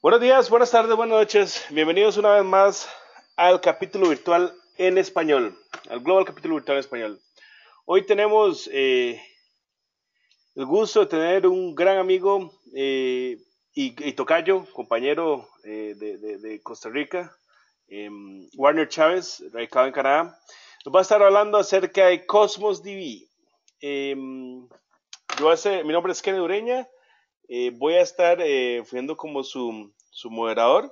Buenos días, buenas tardes, buenas noches. Bienvenidos una vez más al capítulo virtual en español, al Global Capítulo Virtual en Español. Hoy tenemos el gusto de tener un gran amigo y tocayo, compañero de Costa Rica, Warner Chávez, radicado en Canadá. Nos va a estar hablando acerca de Cosmos DB. Mi nombre es Kenny Ureña. Voy a estar siendo como su moderador.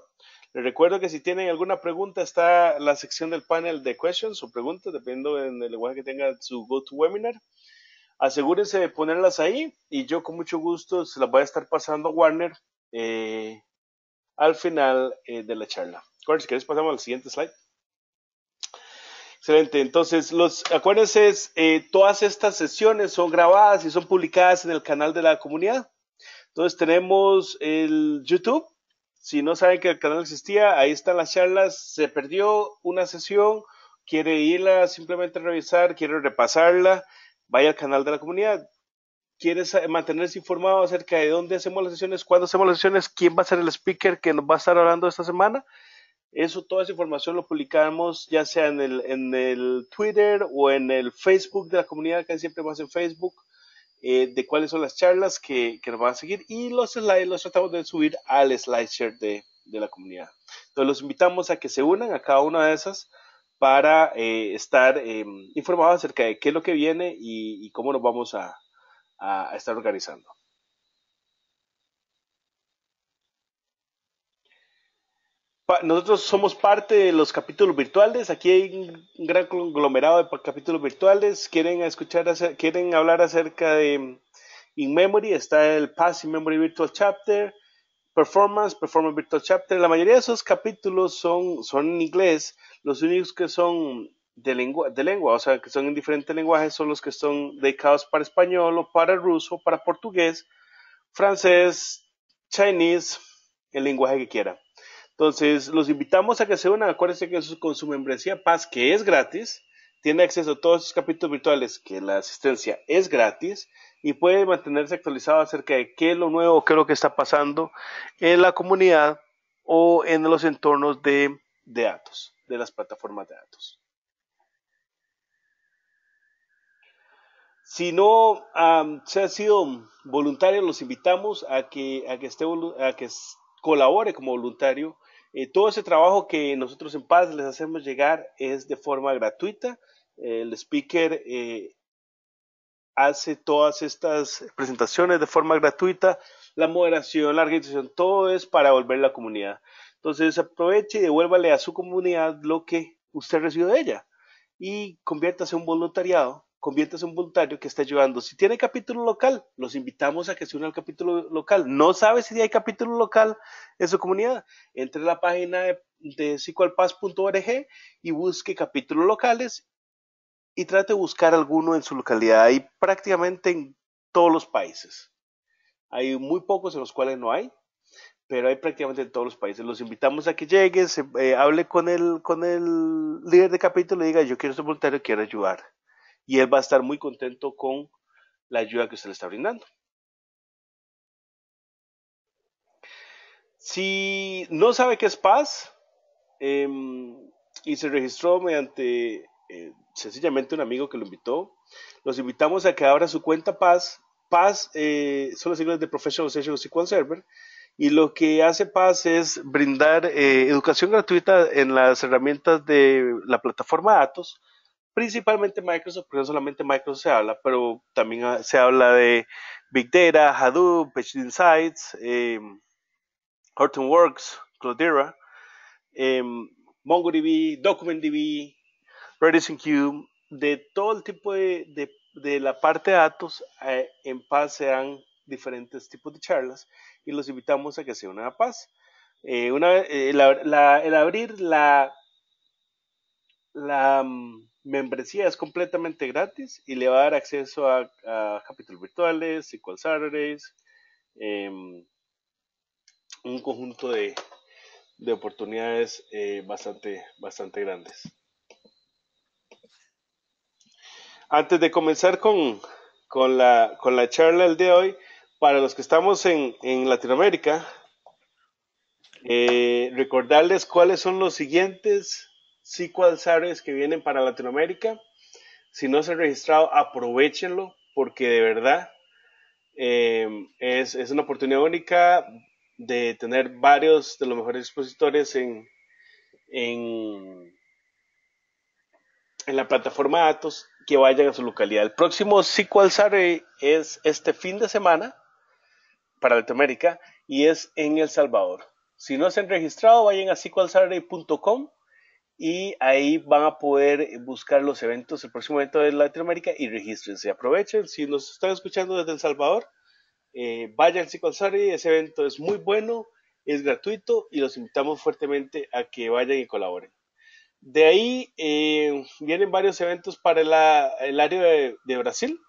Les recuerdo que si tienen alguna pregunta está la sección del panel de questions o preguntas, dependiendo del lenguaje que tenga su GoToWebinar. Asegúrense de ponerlas ahí y yo con mucho gusto se las voy a estar pasando a Warner al final de la charla. Warner, si quieres pasamos al siguiente slide. Excelente, entonces acuérdense, todas estas sesiones son grabadas y son publicadas en el canal de la comunidad. Entonces tenemos el YouTube. Si no saben que el canal existía, ahí están las charlas. Se perdió una sesión, quiere irla simplemente a revisar, quiere repasarla, vaya al canal de la comunidad. Quiere mantenerse informado acerca de dónde hacemos las sesiones, cuándo hacemos las sesiones, quién va a ser el speaker que nos va a estar hablando esta semana. Toda esa información lo publicamos ya sea en el Twitter o en el Facebook de la comunidad, que siempre más en Facebook. De cuáles son las charlas que nos van a seguir y los slides los tratamos de subir al SlideShare de la comunidad. Entonces los invitamos a que se unan a cada una de esas para estar informados acerca de qué es lo que viene y cómo nos vamos a estar organizando. Nosotros somos parte de los capítulos virtuales. Aquí hay un gran conglomerado de capítulos virtuales. Quieren hablar acerca de In Memory, está el Past In Memory Virtual Chapter, Performance Virtual Chapter. La mayoría de esos capítulos son en inglés. Los únicos que son de lengua, o sea, que son en diferentes lenguajes, son los que son dedicados para español o para ruso, para portugués, francés, chinese, el lenguaje que quiera. Entonces, los invitamos a que se unan. Acuérdense que con su membresía Paz, que es gratis, tiene acceso a todos esos capítulos virtuales, que la asistencia es gratis, y puede mantenerse actualizado acerca de qué es lo nuevo, qué es lo que está pasando en la comunidad o en los entornos de datos, de las plataformas de datos. Si no se ha sido voluntario, los invitamos a que colabore como voluntario. Todo ese trabajo que nosotros en Paz les hacemos llegar es de forma gratuita. El speaker hace todas estas presentaciones de forma gratuita. La moderación, la organización, todo es para devolver la comunidad. Entonces aproveche y devuélvale a su comunidad lo que usted recibió de ella y conviértase en un voluntario que esté ayudando. Si tiene capítulo local, los invitamos a que se una al capítulo local. No sabe si hay capítulo local en su comunidad, entre a la página de psicoalpaz.org y busque capítulos locales y trate de buscar alguno en su localidad. Hay prácticamente en todos los países. Hay muy pocos en los cuales no hay, pero hay prácticamente en todos los países. Los invitamos a que llegue, hable con el líder de capítulo y diga, yo quiero ser voluntario, quiero ayudar. Y él va a estar muy contento con la ayuda que usted le está brindando. Si no sabe qué es Paz y se registró mediante sencillamente un amigo que lo invitó, los invitamos a que abra su cuenta Paz. Paz son las siglas de Professional Association of SQL Server. Y lo que hace Paz es brindar educación gratuita en las herramientas de la plataforma de datos, principalmente Microsoft, porque no solamente Microsoft se habla, pero también se habla de Big Data, Hadoop, PageInsights, Insights, Hortonworks, Cloudera, MongoDB, DocumentDB, RedisonQ, de todo el tipo de la parte de datos. En Paz se dan diferentes tipos de charlas y los invitamos a que se unan a Paz. El abrir la membresía es completamente gratis y le va a dar acceso a capítulos virtuales, SQL Saturdays, un conjunto de oportunidades bastante grandes. Antes de comenzar con la charla del día de hoy, para los que estamos en Latinoamérica, Recordarles cuáles son los siguientes SQL Saturdays que vienen para Latinoamérica. Si no se han registrado, aprovechenlo porque de verdad es una oportunidad única de tener varios de los mejores expositores en, en la plataforma de datos que vayan a su localidad. El próximo SQL Saturday es este fin de semana para Latinoamérica y es en El Salvador. Si no se han registrado, vayan a sqlsaturday.com y ahí van a poder buscar los eventos, el próximo evento de Latinoamérica y regístrense. Aprovechen, si nos están escuchando desde El Salvador, vayan al SQL Saturday, ese evento es muy bueno, es gratuito y los invitamos fuertemente a que vayan y colaboren. De ahí vienen varios eventos para el área de Brasil.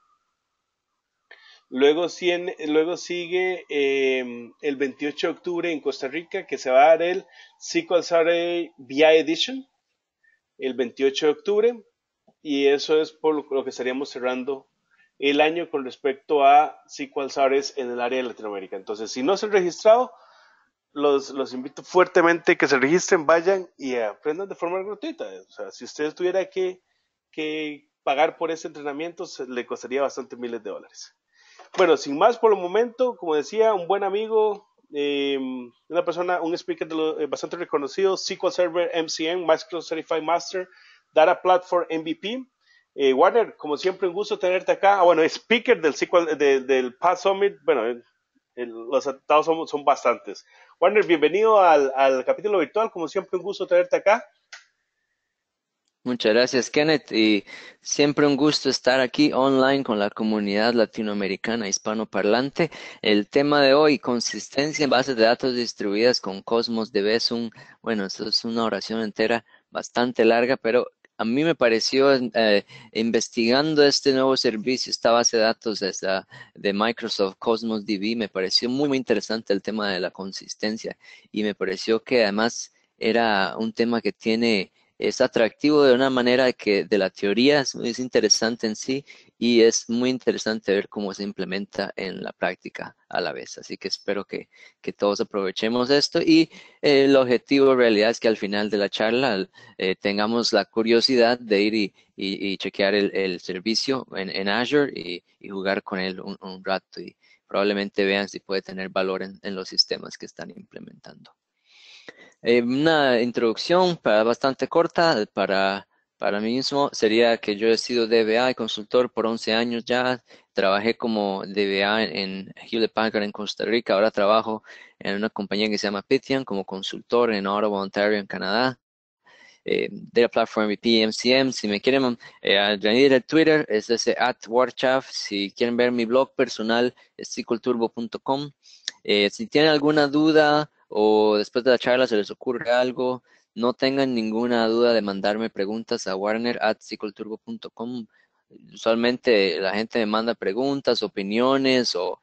Luego sigue el 28 de octubre en Costa Rica, que se va a dar el SQL Saturday VI Edition, el 28 de octubre, y eso es por lo que estaríamos cerrando el año con respecto a SQL Saturdays en el área de Latinoamérica. Entonces, si no se han registrado, los invito fuertemente a que se registren, vayan y aprendan de forma gratuita. O sea, si usted tuviera que pagar por ese entrenamiento, le costaría bastante miles de dólares. Bueno, sin más por el momento, como decía, un buen amigo, una persona, un speaker bastante reconocido, SQL Server MCM, Microsoft Certified Master, Data Platform MVP. Warner, como siempre, un gusto tenerte acá. Bueno, speaker del SQL, del PAS Summit, bueno, los atentados son bastantes. Warner, bienvenido al capítulo virtual, como siempre, un gusto tenerte acá. Muchas gracias, Kenneth, y siempre un gusto estar aquí online con la comunidad latinoamericana hispanoparlante. El tema de hoy, consistencia en bases de datos distribuidas con Cosmos DB, bueno, eso es una oración entera bastante larga, pero a mí me pareció, investigando este nuevo servicio, esta base de datos de Microsoft Cosmos DB, me pareció muy interesante el tema de la consistencia y me pareció que además era un tema que es atractivo de una manera que de la teoría es interesante en sí y es muy interesante ver cómo se implementa en la práctica a la vez. Así que espero que todos aprovechemos esto y el objetivo en realidad es que al final de la charla tengamos la curiosidad de ir y chequear el servicio en Azure y jugar con él un rato y probablemente vean si puede tener valor en los sistemas que están implementando. Una introducción bastante corta para mí mismo sería que yo he sido DBA y consultor por 11 años ya. Trabajé como DBA en Hewlett Packard en Costa Rica. Ahora trabajo en una compañía que se llama Pitian como consultor en Ottawa, Ontario, en Canadá. Data Platform VP, MCM. Si me quieren añadir el Twitter, es ese @warchaf. Si quieren ver mi blog personal, es sqlturbo.com. Si tienen alguna duda o después de la charla se les ocurre algo, no tengan ninguna duda de mandarme preguntas a warner@sqlturbo.com. Usualmente la gente me manda preguntas, opiniones o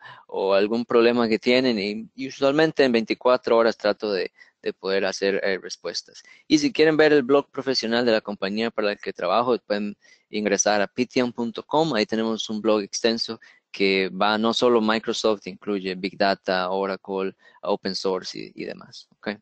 algún problema que tienen y usualmente en 24 horas trato de poder hacer respuestas. Y si quieren ver el blog profesional de la compañía para la que trabajo, pueden ingresar a pitian.com. Ahí tenemos un blog extenso que va no solo Microsoft, incluye Big Data, Oracle, Open Source y demás. ¿Okay?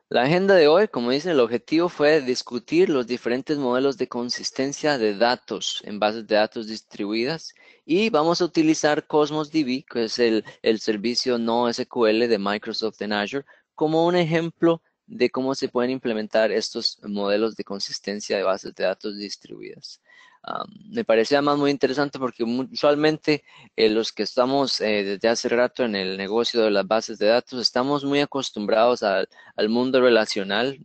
La agenda de hoy, como dice, el objetivo fue discutir los diferentes modelos de consistencia de datos en bases de datos distribuidas y vamos a utilizar Cosmos DB, que es el servicio no SQL de Microsoft en Azure, como un ejemplo de cómo se pueden implementar estos modelos de consistencia de bases de datos distribuidas. Me parece además muy interesante porque usualmente los que estamos desde hace rato en el negocio de las bases de datos estamos muy acostumbrados al mundo relacional,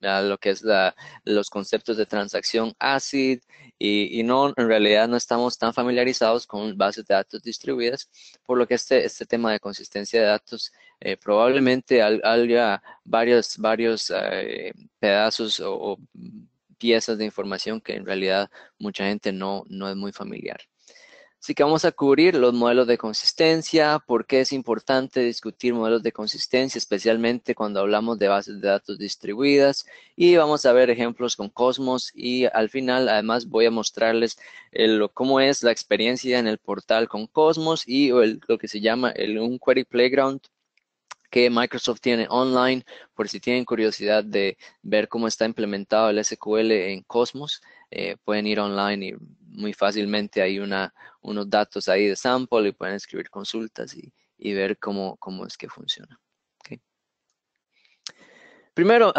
a lo que es los conceptos de transacción ACID y no, en realidad no estamos tan familiarizados con bases de datos distribuidas, por lo que este tema de consistencia de datos probablemente haya varios pedazos o piezas de información que en realidad mucha gente no es muy familiar. Así que vamos a cubrir los modelos de consistencia, por qué es importante discutir modelos de consistencia, especialmente cuando hablamos de bases de datos distribuidas, y vamos a ver ejemplos con Cosmos y al final además voy a mostrarles cómo es la experiencia en el portal con Cosmos y lo que se llama un Query Playground que Microsoft tiene online, por si tienen curiosidad de ver cómo está implementado el SQL en Cosmos, pueden ir online y muy fácilmente hay unos datos ahí de sample y pueden escribir consultas y ver cómo es que funciona. ¿Ok? Primero,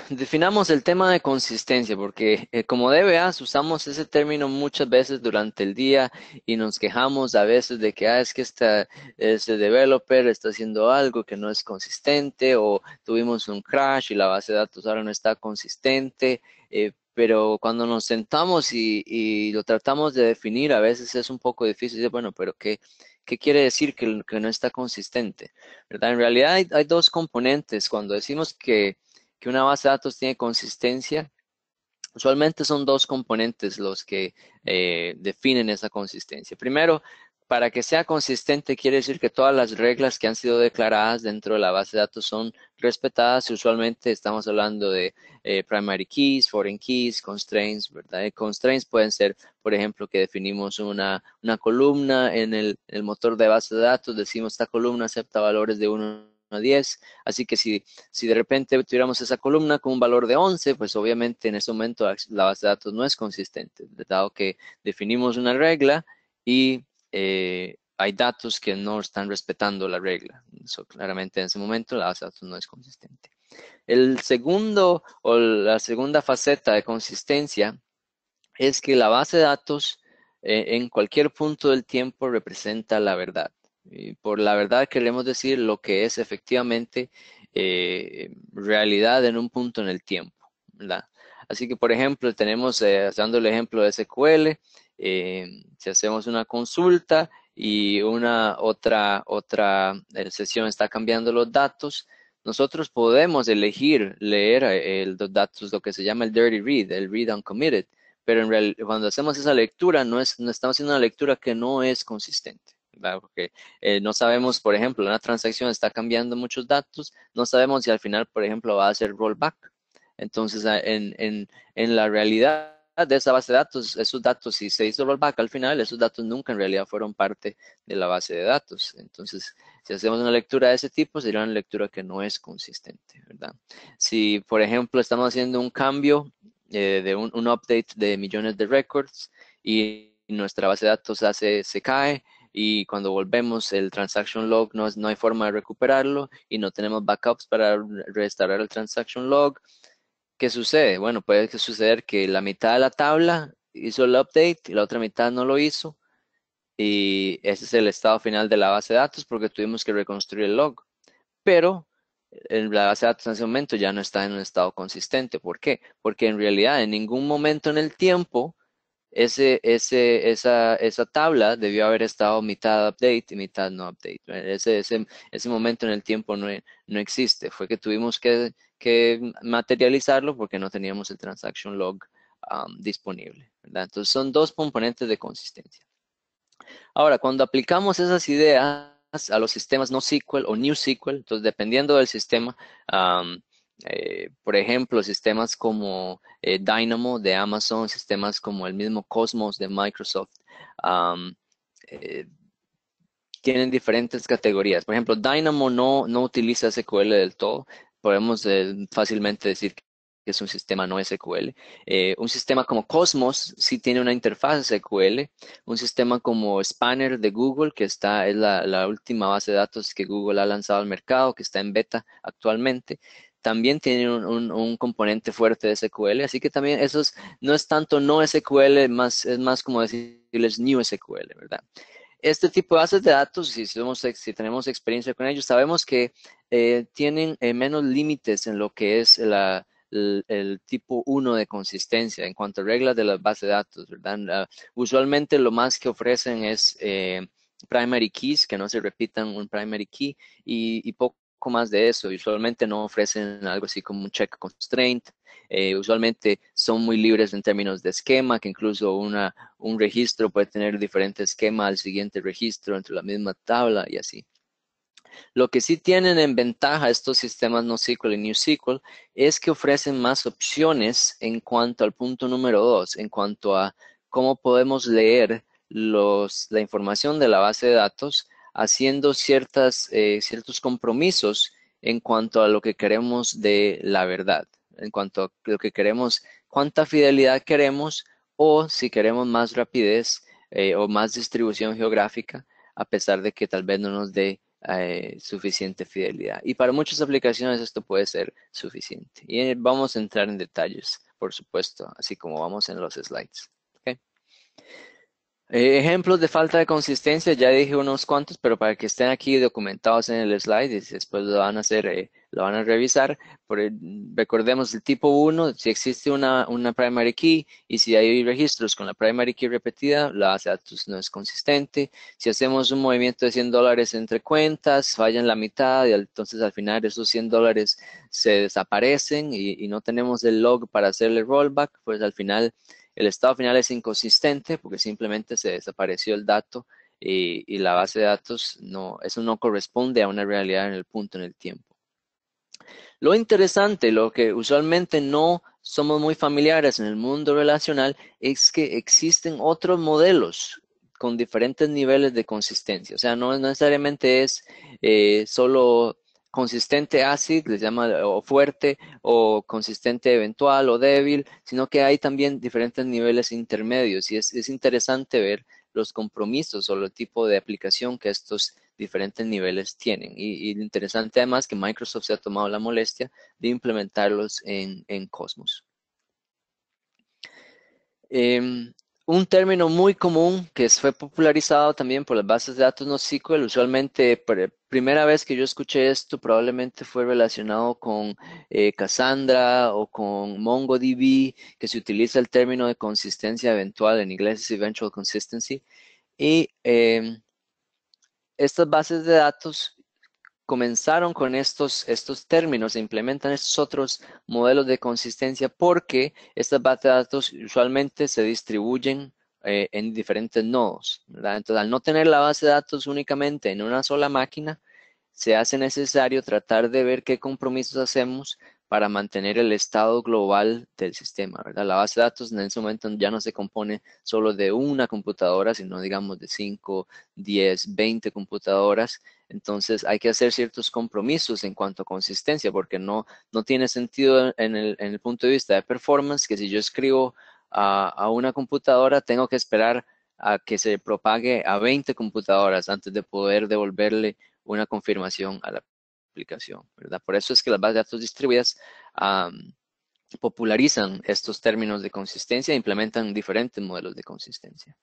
definamos el tema de consistencia, porque como DBAs usamos ese término muchas veces durante el día y nos quejamos a veces de que es que este developer está haciendo algo que no es consistente o tuvimos un crash y la base de datos ahora no está consistente, pero cuando nos sentamos y lo tratamos de definir, a veces es un poco difícil. Bueno, pero ¿qué quiere decir que no está consistente? ¿Verdad? En realidad hay dos componentes. Cuando decimos que una base de datos tiene consistencia, usualmente son dos componentes los que definen esa consistencia. Primero, para que sea consistente quiere decir que todas las reglas que han sido declaradas dentro de la base de datos son respetadas y usualmente estamos hablando de primary keys, foreign keys, constraints, ¿verdad? Constraints pueden ser, por ejemplo, que definimos una columna en el motor de base de datos, decimos esta columna acepta valores de 1 a 10, así que si de repente tuviéramos esa columna con un valor de 11, pues obviamente en ese momento la base de datos no es consistente, dado que definimos una regla y hay datos que no están respetando la regla. Eso claramente en ese momento la base de datos no es consistente. El segundo o la segunda faceta de consistencia es que la base de datos en cualquier punto del tiempo representa la verdad. Y por la verdad queremos decir lo que es efectivamente realidad en un punto en el tiempo, ¿verdad? Así que, por ejemplo, tenemos, dando el ejemplo de SQL, si hacemos una consulta y una otra sesión está cambiando los datos, nosotros podemos elegir leer los datos, lo que se llama el dirty read, el read uncommitted, pero en realidad cuando hacemos esa lectura no estamos haciendo una lectura que no es consistente, ¿verdad? Porque no sabemos, por ejemplo, una transacción está cambiando muchos datos, no sabemos si al final, por ejemplo, va a hacer rollback. Entonces, en la realidad de esa base de datos, esos datos, si se hizo rollback al final, esos datos nunca en realidad fueron parte de la base de datos. Entonces, si hacemos una lectura de ese tipo, sería una lectura que no es consistente, ¿verdad? Si, por ejemplo, estamos haciendo un cambio de un update de millones de records y nuestra base de datos se cae y cuando volvemos el transaction log no hay forma de recuperarlo y no tenemos backups para restaurar el transaction log. ¿Qué sucede? Bueno, puede suceder que la mitad de la tabla hizo el update y la otra mitad no lo hizo y ese es el estado final de la base de datos porque tuvimos que reconstruir el log. Pero la base de datos en ese momento ya no está en un estado consistente. ¿Por qué? Porque en realidad en ningún momento en el tiempo esa tabla debió haber estado mitad update y mitad no update. Ese momento en el tiempo no existe. Fue que tuvimos que materializarlo porque no teníamos el transaction log disponible, ¿verdad? Entonces son dos componentes de consistencia. Ahora, cuando aplicamos esas ideas a los sistemas NoSQL o NewSQL, entonces dependiendo del sistema, por ejemplo, sistemas como Dynamo de Amazon, sistemas como el mismo Cosmos de Microsoft, um, eh, tienen diferentes categorías. Por ejemplo, Dynamo no utiliza SQL del todo. Podemos fácilmente decir que es un sistema no SQL. Un sistema como Cosmos sí tiene una interfaz SQL. Un sistema como Spanner de Google, que es la última base de datos que Google ha lanzado al mercado, que está en beta actualmente, también tiene un componente fuerte de SQL. Así que también no es tanto no SQL, es más como decirles New SQL, ¿verdad? Este tipo de bases de datos, si tenemos experiencia con ellos, sabemos que tienen menos límites en lo que es el tipo 1 de consistencia en cuanto a reglas de las bases de datos, ¿verdad? Usualmente lo más que ofrecen es primary keys, que no se repitan un primary key y poco más de eso. Usualmente no ofrecen algo así como un check constraint. Usualmente son muy libres en términos de esquema, que incluso un registro puede tener diferente esquema al siguiente registro entre la misma tabla y así. Lo que sí tienen en ventaja estos sistemas NoSQL y NewSQL es que ofrecen más opciones en cuanto al punto número 2, en cuanto a cómo podemos leer la información de la base de datos haciendo ciertos compromisos en cuanto a lo que queremos de la verdad, en cuanto a lo que queremos, cuánta fidelidad queremos o si queremos más rapidez o más distribución geográfica, a pesar de que tal vez no nos dé suficiente fidelidad. Y para muchas aplicaciones esto puede ser suficiente. Y vamos a entrar en detalles, por supuesto, así como vamos en los slides. ¿Ok? Ejemplos de falta de consistencia, ya dije unos cuantos, pero para que estén aquí documentados en el slide y después lo van a hacer, lo van a revisar. Recordemos el tipo 1, si existe una primary key y si hay registros con la primary key repetida, la base de datos no es consistente. Si hacemos un movimiento de $100 entre cuentas, fallan la mitad y entonces al final esos $100 se desaparecen y no tenemos el log para hacerle rollback, pues al final el estado final es inconsistente porque simplemente se desapareció el dato y la base de datos eso no corresponde a una realidad en el punto en el tiempo. Lo interesante, lo que usualmente no somos muy familiares en el mundo relacional, es que existen otros modelos con diferentes niveles de consistencia. O sea, no necesariamente es solo consistente ACID, les llama, o fuerte, o consistente eventual o débil, sino que hay también diferentes niveles intermedios y es interesante ver los compromisos o el tipo de aplicación que estos diferentes niveles tienen. Y lo interesante además que Microsoft se ha tomado la molestia de implementarlos en Cosmos. Un término muy común que fue popularizado también por las bases de datos NoSQL, usualmente primera vez que yo escuché esto probablemente fue relacionado con Cassandra o con MongoDB, que se utiliza el término de consistencia eventual, en inglés es Eventual Consistency, y estas bases de datos comenzaron con estos términos, se implementan estos otros modelos de consistencia porque estas bases de datos usualmente se distribuyen en diferentes nodos, ¿verdad? Entonces, al no tener la base de datos únicamente en una sola máquina, se hace necesario tratar de ver qué compromisos hacemos para mantener el estado global del sistema, ¿verdad? La base de datos en ese momento ya no se compone solo de una computadora, sino digamos de 5, 10, 20 computadoras. Entonces hay que hacer ciertos compromisos en cuanto a consistencia, porque no tiene sentido en el punto de vista de performance que si yo escribo a una computadora, tengo que esperar a que se propague a 20 computadoras antes de poder devolverle una confirmación a la aplicación, ¿verdad? Por eso es que las bases de datos distribuidas popularizan estos términos de consistencia e implementan diferentes modelos de consistencia.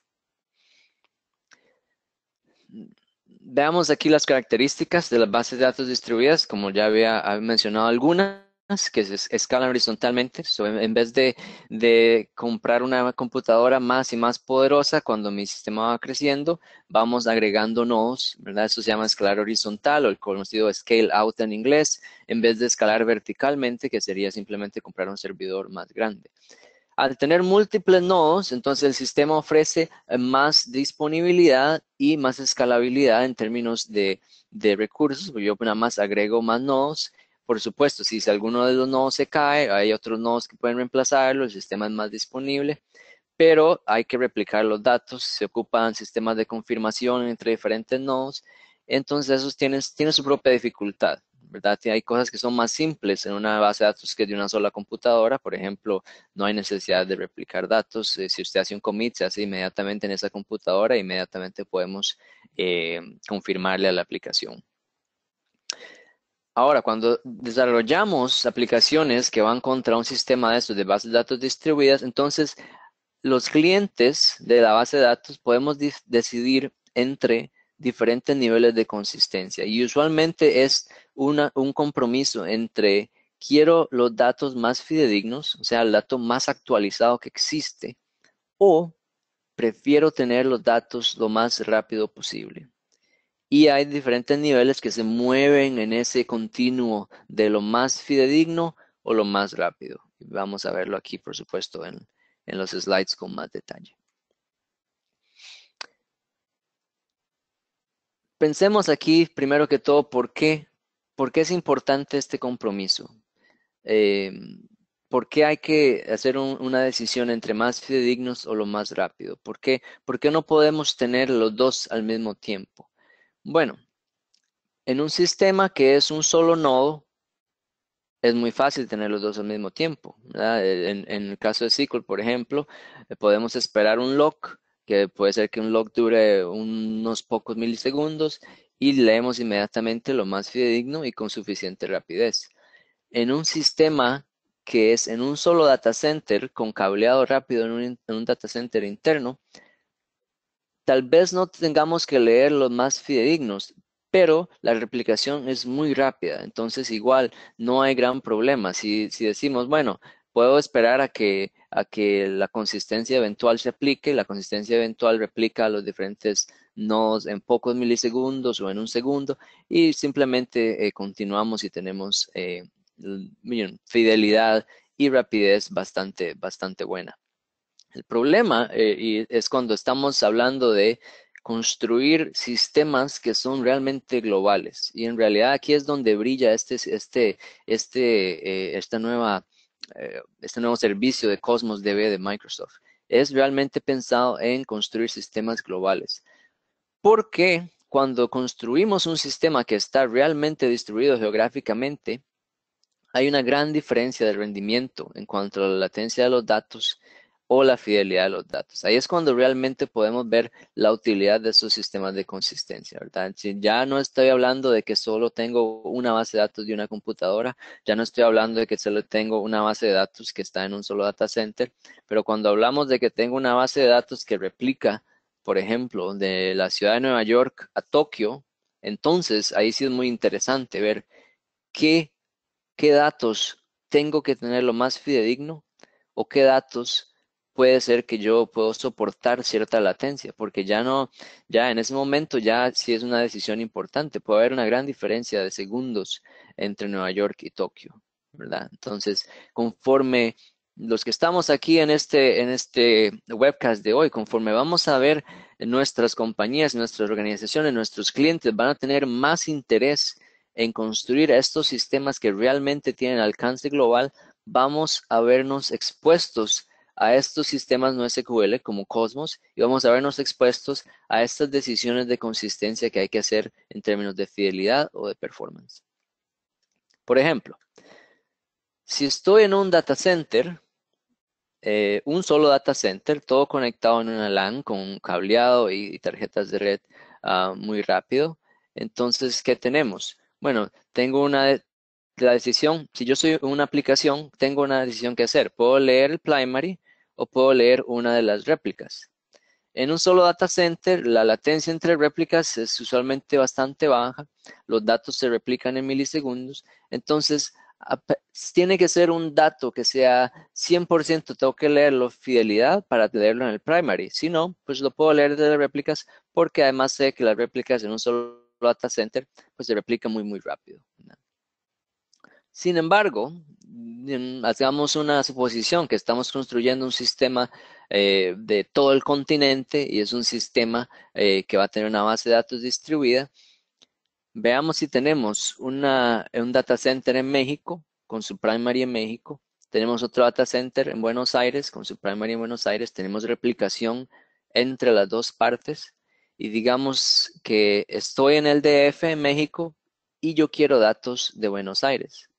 Veamos aquí las características de las bases de datos distribuidas, como ya había mencionado algunas, que se escalan horizontalmente. En vez de comprar una computadora más y más poderosa cuando mi sistema va creciendo, vamos agregando nodos, ¿verdad? Eso se llama escalar horizontal o el conocido scale out en inglés, en vez de escalar verticalmente, que sería simplemente comprar un servidor más grande. Al tener múltiples nodos, entonces el sistema ofrece más disponibilidad y más escalabilidad en términos de recursos. Yo nada más agrego más nodos. Por supuesto, si alguno de los nodos se cae, hay otros nodos que pueden reemplazarlo, el sistema es más disponible, pero hay que replicar los datos, se ocupan sistemas de confirmación entre diferentes nodos, entonces esos tienen su propia dificultad, ¿verdad? Hay cosas que son más simples en una base de datos que de una sola computadora, por ejemplo, no hay necesidad de replicar datos, si usted hace un commit, se hace inmediatamente en esa computadora, inmediatamente podemos confirmarle a la aplicación. Ahora, cuando desarrollamos aplicaciones que van contra un sistema de estos de bases de datos distribuidas, entonces los clientes de la base de datos podemos decidir entre diferentes niveles de consistencia y usualmente es un compromiso entre quiero los datos más fidedignos, o sea, el dato más actualizado que existe, o prefiero tener los datos lo más rápido posible. Y hay diferentes niveles que se mueven en ese continuo de lo más fidedigno o lo más rápido. Vamos a verlo aquí, por supuesto, en los slides con más detalle. Pensemos aquí, primero que todo, ¿por qué es importante este compromiso? Eh, ¿Por qué hay que hacer una decisión entre más fidedignos o lo más rápido? ¿Por qué no podemos tener los dos al mismo tiempo? Bueno, En un sistema que es un solo nodo, es muy fácil tener los dos al mismo tiempo, ¿verdad? En el caso de SQL, por ejemplo, podemos esperar un lock, que puede ser que un lock dure unos pocos milisegundos y leemos inmediatamente lo más fidedigno y con suficiente rapidez. En un sistema que es en un solo data center, con cableado rápido en un data center interno, tal vez no tengamos que leer los más fidedignos, pero la replicación es muy rápida, entonces igual no hay gran problema. Si decimos, bueno, puedo esperar a que la consistencia eventual se aplique, la consistencia eventual replica a los diferentes nodos en pocos milisegundos o en un segundo y simplemente continuamos y tenemos fidelidad y rapidez bastante buena. El problema es cuando estamos hablando de construir sistemas que son realmente globales. Y en realidad aquí es donde brilla este nuevo servicio de Cosmos DB de Microsoft. Es realmente pensado en construir sistemas globales. Porque cuando construimos un sistema que está realmente distribuido geográficamente, hay una gran diferencia de rendimiento en cuanto a la latencia de los datos o la fidelidad de los datos. Ahí es cuando realmente podemos ver la utilidad de esos sistemas de consistencia, ¿verdad? Si ya no estoy hablando de que solo tengo una base de datos de una computadora, ya no estoy hablando de que solo tengo una base de datos que está en un solo data center, pero cuando hablamos de que tengo una base de datos que replica, por ejemplo, de la ciudad de Nueva York a Tokio, entonces ahí sí es muy interesante ver qué qué datos tengo que tener lo más fidedigno o qué datos puede ser que yo puedo soportar cierta latencia, porque ya no, ya en ese momento ya sí es una decisión importante, puede haber una gran diferencia de segundos entre Nueva York y Tokio, ¿verdad? Entonces, conforme los que estamos aquí en este webcast de hoy, conforme vamos a ver nuestras compañías, nuestras organizaciones, nuestros clientes van a tener más interés en construir estos sistemas que realmente tienen alcance global, vamos a vernos expuestos a estos sistemas no SQL como Cosmos y vamos a vernos expuestos a estas decisiones de consistencia que hay que hacer en términos de fidelidad o de performance. Por ejemplo, si estoy en un data center, un solo data center, todo conectado en una LAN con cableado y tarjetas de red muy rápido. Entonces, ¿qué tenemos? Bueno, tengo la decisión, si yo soy una aplicación, tengo una decisión que hacer. Puedo leer el primary o puedo leer una de las réplicas. En un solo data center, la latencia entre réplicas es usualmente bastante baja, los datos se replican en milisegundos, entonces tiene que ser un dato que sea 100%, tengo que leerlo fidelidad para leerlo en el primary, si no, pues lo puedo leer de las réplicas porque además sé que las réplicas en un solo data center pues se replican muy rápido. Sin embargo, hagamos una suposición que estamos construyendo un sistema de todo el continente y es un sistema que va a tener una base de datos distribuida. Veamos si tenemos un data center en México con su primary en México. Tenemos otro data center en Buenos Aires con su primary en Buenos Aires. Tenemos replicación entre las dos partes. Y digamos que estoy en el DF en México y yo quiero datos de Buenos Aires.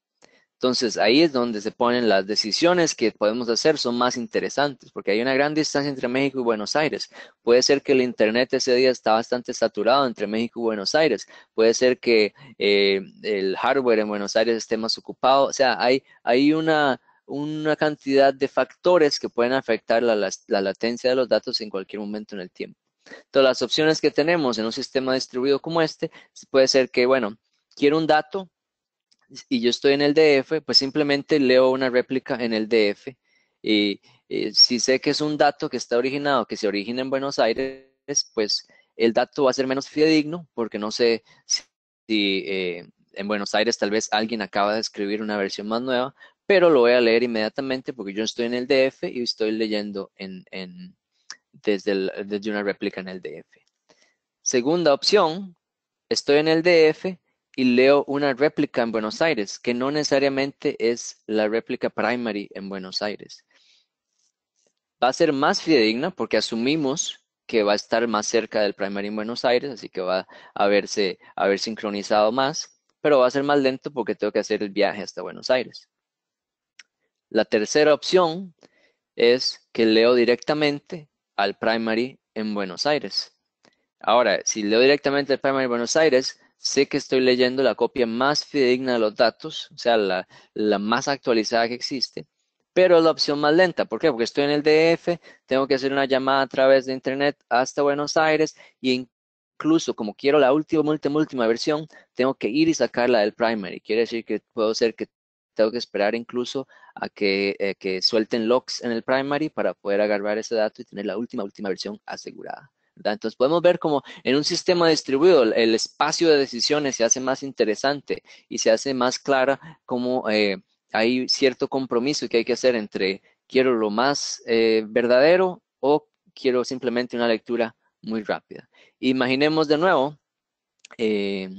Entonces ahí es donde se ponen las decisiones que podemos hacer, son más interesantes, porque hay una gran distancia entre México y Buenos Aires. Puede ser que el internet ese día está bastante saturado entre México y Buenos Aires. Puede ser que el hardware en Buenos Aires esté más ocupado. O sea, hay una cantidad de factores que pueden afectar la latencia de los datos en cualquier momento en el tiempo. Entonces, las opciones que tenemos en un sistema distribuido como este, puede ser que, bueno, quiero un dato y yo estoy en el DF, pues simplemente leo una réplica en el DF. Y, si sé que es un dato que está originado, que se origina en Buenos Aires, pues el dato va a ser menos fidedigno porque no sé si en Buenos Aires tal vez alguien acaba de escribir una versión más nueva, pero lo voy a leer inmediatamente porque yo estoy en el DF y estoy leyendo desde una réplica en el DF. Segunda opción, estoy en el DF y leo una réplica en Buenos Aires, que no necesariamente es la réplica primary en Buenos Aires. Va a ser más fidedigna porque asumimos que va a estar más cerca del primary en Buenos Aires, así que va a haber sincronizado más, pero va a ser más lento porque tengo que hacer el viaje hasta Buenos Aires. La tercera opción es que leo directamente al primary en Buenos Aires. Ahora, si leo directamente al primary en Buenos Aires, sé que estoy leyendo la copia más fidedigna de los datos, o sea, la más actualizada que existe, pero es la opción más lenta. ¿Por qué? Porque estoy en el DF, tengo que hacer una llamada a través de internet hasta Buenos Aires y incluso como quiero la última versión, tengo que ir y sacarla del primary. Quiere decir que puedo ser que tengo que esperar incluso a que suelten locks en el primary para poder agarrar ese dato y tener la última versión asegurada. ¿Verdad? Entonces podemos ver como en un sistema distribuido el espacio de decisiones se hace más interesante y se hace más clara como hay cierto compromiso que hay que hacer entre quiero lo más verdadero o quiero simplemente una lectura muy rápida. Imaginemos de nuevo eh,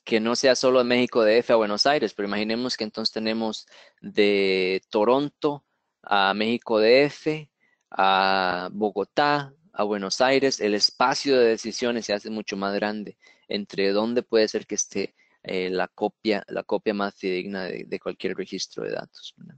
que no sea solo de México DF a Buenos Aires, pero imaginemos que entonces tenemos de Toronto a México DF, a Bogotá, a Buenos Aires, el espacio de decisiones se hace mucho más grande entre dónde puede ser que esté la copia más fidedigna de cualquier registro de datos. ¿Verdad?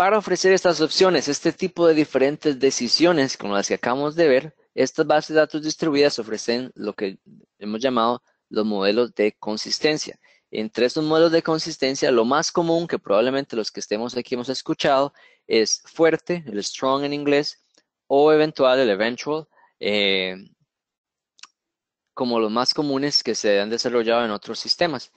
Para ofrecer estas opciones, este tipo de diferentes decisiones como las que acabamos de ver, estas bases de datos distribuidas ofrecen lo que hemos llamado los modelos de consistencia. Entre estos modelos de consistencia, lo más común que probablemente los que estemos aquí hemos escuchado es fuerte, el strong en inglés, o eventual, el eventual, eh, como los más comunes que se han desarrollado en otros sistemas.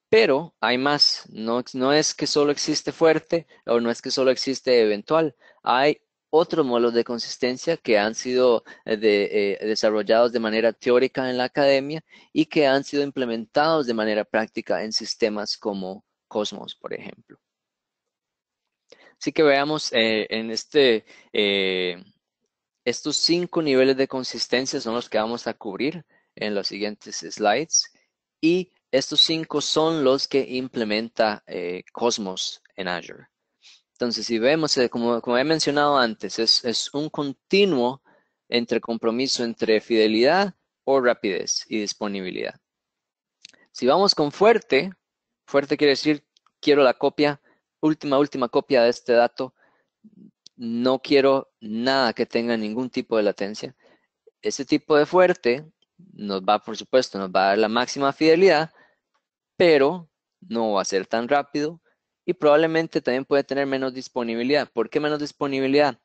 Pero hay más, no es que solo existe fuerte o no es que solo existe eventual, hay otros modelos de consistencia que han sido desarrollados de manera teórica en la academia y que han sido implementados de manera práctica en sistemas como Cosmos, por ejemplo. Así que veamos estos 5 niveles de consistencia son los que vamos a cubrir en los siguientes slides y estos 5 son los que implementa Cosmos en Azure. Entonces, si vemos, como he mencionado antes, es un continuo entre compromiso entre fidelidad o rapidez y disponibilidad. Si vamos con fuerte, fuerte quiere decir quiero la copia, última copia de este dato, no quiero nada que tenga ningún tipo de latencia. Ese tipo de fuerte por supuesto, nos va a dar la máxima fidelidad, pero no va a ser tan rápido y probablemente también puede tener menos disponibilidad. ¿Por qué menos disponibilidad?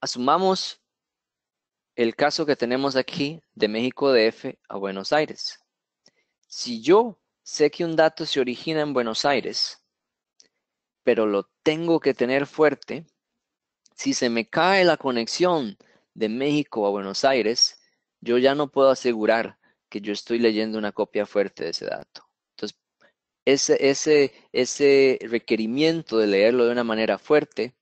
Asumamos el caso que tenemos aquí de México DF a Buenos Aires. Si yo sé que un dato se origina en Buenos Aires, pero lo tengo que tener fuerte, si se me cae la conexión de México a Buenos Aires, yo ya no puedo asegurar que yo estoy leyendo una copia fuerte de ese dato. Entonces, ese requerimiento de leerlo de una manera fuerte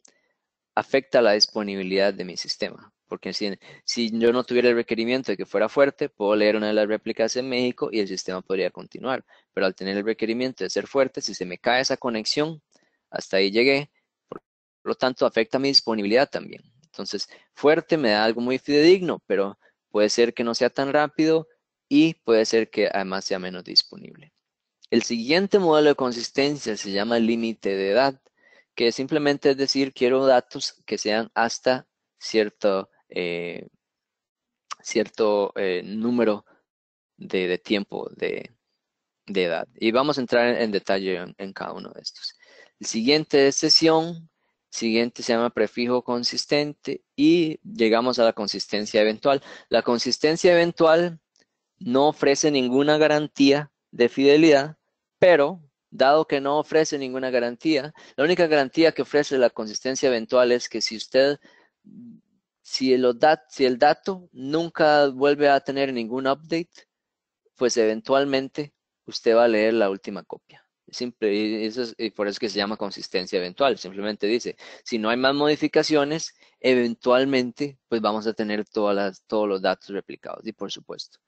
afecta la disponibilidad de mi sistema. Porque si yo no tuviera el requerimiento de que fuera fuerte, puedo leer una de las réplicas en México y el sistema podría continuar. Pero al tener el requerimiento de ser fuerte, si se me cae esa conexión, hasta ahí llegué, por lo tanto afecta mi disponibilidad también. Entonces, fuerte me da algo muy fidedigno, pero puede ser que no sea tan rápido y puede ser que además sea menos disponible. El siguiente modelo de consistencia se llama límite de edad, que simplemente es decir, quiero datos que sean hasta cierto número de tiempo de edad. Y vamos a entrar en detalle en cada uno de estos. El siguiente siguiente se llama prefijo consistente y llegamos a la consistencia eventual. La consistencia eventual no ofrece ninguna garantía de fidelidad, pero dado que no ofrece ninguna garantía, la única garantía que ofrece la consistencia eventual es que si el dato nunca vuelve a tener ningún update, pues eventualmente usted va a leer la última copia. Simple, y por eso es que se llama consistencia eventual. Simplemente dice, si no hay más modificaciones, eventualmente pues vamos a tener todos los datos replicados. Y por supuesto,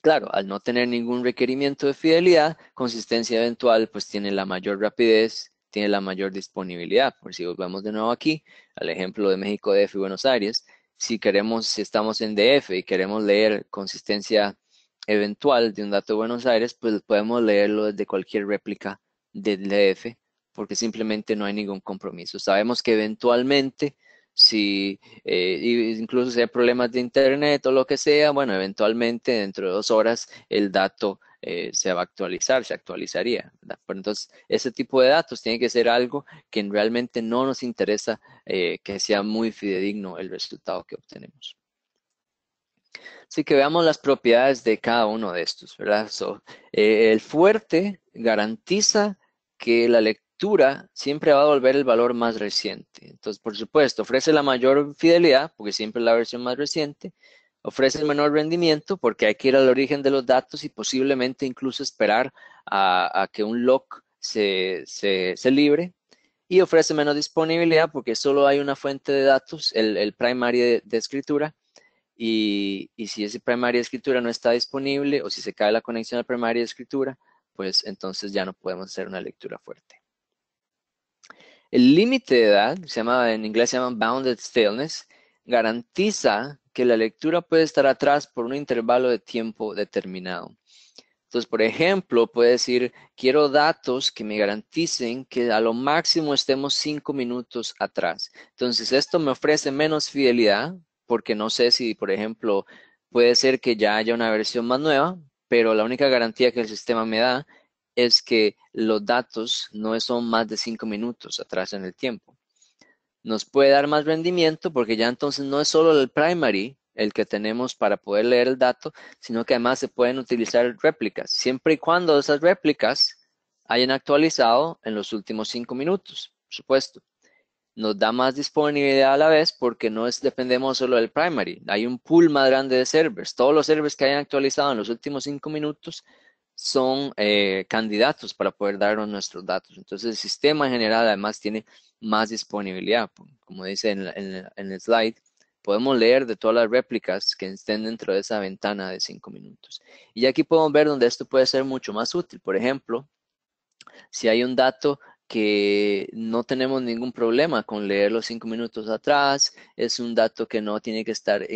claro, al no tener ningún requerimiento de fidelidad, consistencia eventual pues tiene la mayor rapidez, tiene la mayor disponibilidad. Por si volvemos de nuevo aquí, al ejemplo de México DF y Buenos Aires, si estamos en DF y queremos leer consistencia eventual de un dato de Buenos Aires, pues podemos leerlo desde cualquier réplica del DF, porque simplemente no hay ningún compromiso. Sabemos que eventualmente, si incluso si hay problemas de internet o lo que sea, bueno, eventualmente dentro de 2 horas el dato se va a actualizar, se actualizaría, ¿verdad? Pero entonces, ese tipo de datos tiene que ser algo que realmente no nos interesa que sea muy fidedigno el resultado que obtenemos. Así que veamos las propiedades de cada uno de estos, ¿verdad? El fuerte garantiza que la lectura siempre va a devolver el valor más reciente. Entonces, por supuesto, ofrece la mayor fidelidad, porque siempre es la versión más reciente. Ofrece el menor rendimiento, porque hay que ir al origen de los datos y posiblemente incluso esperar a que un lock se libre. Y ofrece menos disponibilidad, porque solo hay una fuente de datos, el primary de escritura, y si ese primaria de escritura no está disponible o si se cae la conexión al primaria de escritura, pues entonces ya no podemos hacer una lectura fuerte. El límite de edad, en inglés se llama bounded stillness, garantiza que la lectura puede estar atrás por un intervalo de tiempo determinado. Entonces, por ejemplo, puede decir, quiero datos que me garanticen que a lo máximo estemos 5 minutos atrás. Entonces, esto me ofrece menos fidelidad, porque no sé si, por ejemplo, puede ser que ya haya una versión más nueva, pero la única garantía que el sistema me da es que los datos no son más de 5 minutos atrás en el tiempo. Nos puede dar más rendimiento porque ya entonces no es solo el primary el que tenemos para poder leer el dato, sino que además se pueden utilizar réplicas, siempre y cuando esas réplicas hayan actualizado en los últimos 5 minutos, por supuesto. Nos da más disponibilidad a la vez porque dependemos solo del primary. Hay un pool más grande de servers. Todos los servers que hayan actualizado en los últimos 5 minutos son candidatos para poder darnos nuestros datos. Entonces el sistema en general además tiene más disponibilidad. Como dice en el slide, podemos leer de todas las réplicas que estén dentro de esa ventana de 5 minutos. Y aquí podemos ver donde esto puede ser mucho más útil. Por ejemplo, si hay un dato que no tenemos ningún problema con leer los 5 minutos atrás, es un dato que no tiene que estar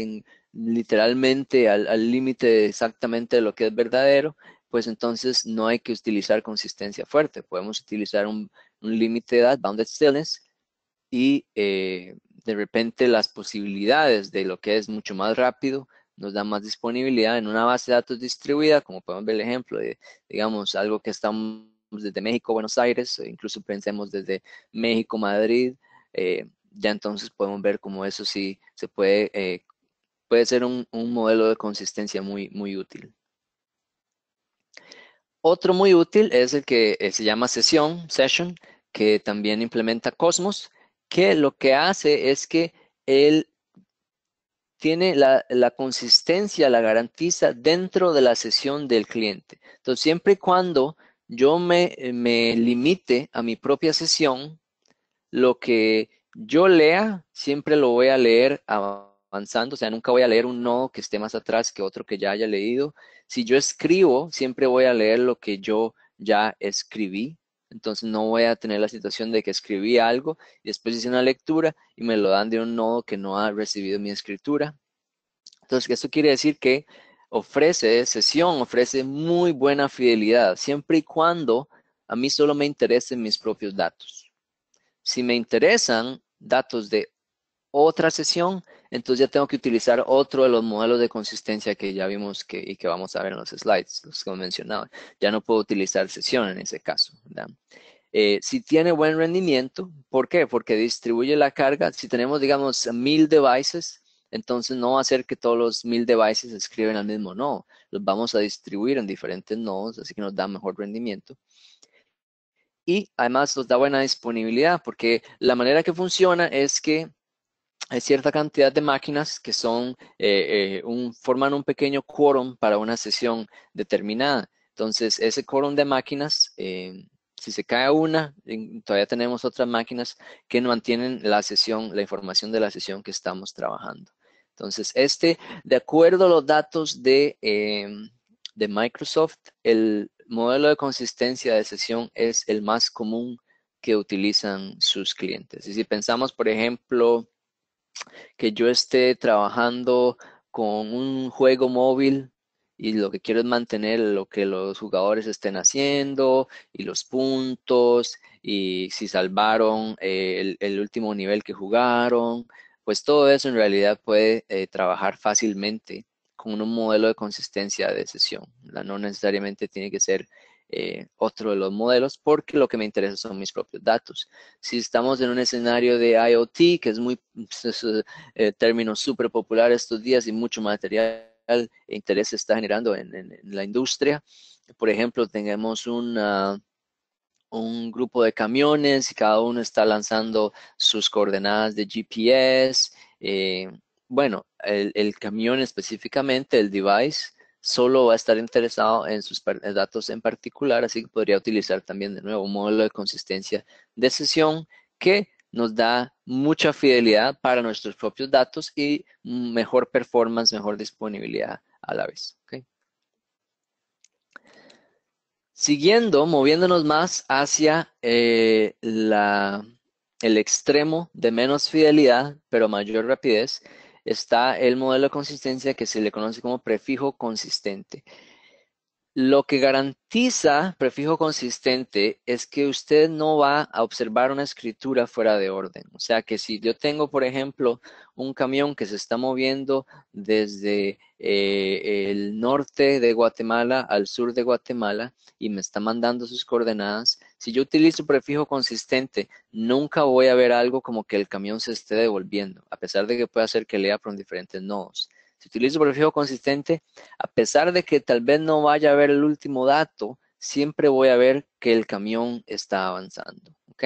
literalmente al límite exactamente de lo que es verdadero, pues entonces no hay que utilizar consistencia fuerte. Podemos utilizar un límite de edad, bounded stillness, y de repente las posibilidades de lo que es mucho más rápido nos da más disponibilidad en una base de datos distribuida, como podemos ver el ejemplo de, digamos, algo que estamos desde México, Buenos Aires, o incluso pensemos desde México, Madrid, ya entonces podemos ver cómo eso sí se puede ser un modelo de consistencia muy, muy útil. Otro muy útil es el que se llama Session, que también implementa Cosmos, que lo que hace es que él tiene la consistencia, la garantiza dentro de la sesión del cliente. Entonces, siempre y cuando yo me limite a mi propia sesión, lo que yo lea, siempre lo voy a leer avanzando, o sea, nunca voy a leer un nodo que esté más atrás que otro que ya haya leído. Si yo escribo, siempre voy a leer lo que yo ya escribí. Entonces no voy a tener la situación de que escribí algo y después hice una lectura y me lo dan de un nodo que no ha recibido mi escritura. Entonces, eso quiere decir que ofrece muy buena fidelidad, siempre y cuando a mí solo me interesen mis propios datos. Si me interesan datos de otra sesión, entonces ya tengo que utilizar otro de los modelos de consistencia que ya vimos y que vamos a ver en los slides, los que hemos mencionado. Ya no puedo utilizar sesión en ese caso, ¿verdad? Si tiene buen rendimiento, ¿por qué? Porque distribuye la carga. Si tenemos, digamos, 1000 devices, entonces no va a ser que todos los 1000 devices escriben al mismo nodo. Los vamos a distribuir en diferentes nodos, así que nos da mejor rendimiento. Y además nos da buena disponibilidad, porque la manera que funciona es que hay cierta cantidad de máquinas que forman un pequeño quórum para una sesión determinada. Entonces, ese quórum de máquinas, si se cae una, todavía tenemos otras máquinas que mantienen la sesión, la información de la sesión que estamos trabajando. Entonces, de acuerdo a los datos de Microsoft, el modelo de consistencia de sesión es el más común que utilizan sus clientes. Y si pensamos, por ejemplo, que yo esté trabajando con un juego móvil y lo que quiero es mantener lo que los jugadores estén haciendo y los puntos y si salvaron el último nivel que jugaron, pues todo eso en realidad puede trabajar fácilmente con un modelo de consistencia de sesión. No necesariamente tiene que ser otro de los modelos porque lo que me interesa son mis propios datos. Si estamos en un escenario de IoT, que es muy término súper popular estos días y mucho material e interés se está generando en la industria. Por ejemplo, tenemos un grupo de camiones y cada uno está lanzando sus coordenadas de GPS. Bueno, el camión específicamente, el device, solo va a estar interesado en sus datos en particular, así que podría utilizar también de nuevo un modelo de consistencia de sesión que nos da mucha fidelidad para nuestros propios datos y mejor performance, mejor disponibilidad a la vez. ¿Ok? Siguiendo, moviéndonos más hacia el extremo de menos fidelidad, pero mayor rapidez, está el modelo de consistencia que se le conoce como prefijo consistente. Lo que garantiza prefijo consistente es que usted no va a observar una escritura fuera de orden. O sea que si yo tengo, por ejemplo, un camión que se está moviendo desde el norte de Guatemala al sur de Guatemala y me está mandando sus coordenadas, si yo utilizo prefijo consistente, nunca voy a ver algo como que el camión se esté devolviendo, a pesar de que pueda ser que lea por diferentes nodos. Si utilizo prefijo consistente, a pesar de que tal vez no vaya a ver el último dato, siempre voy a ver que el camión está avanzando. ¿Ok?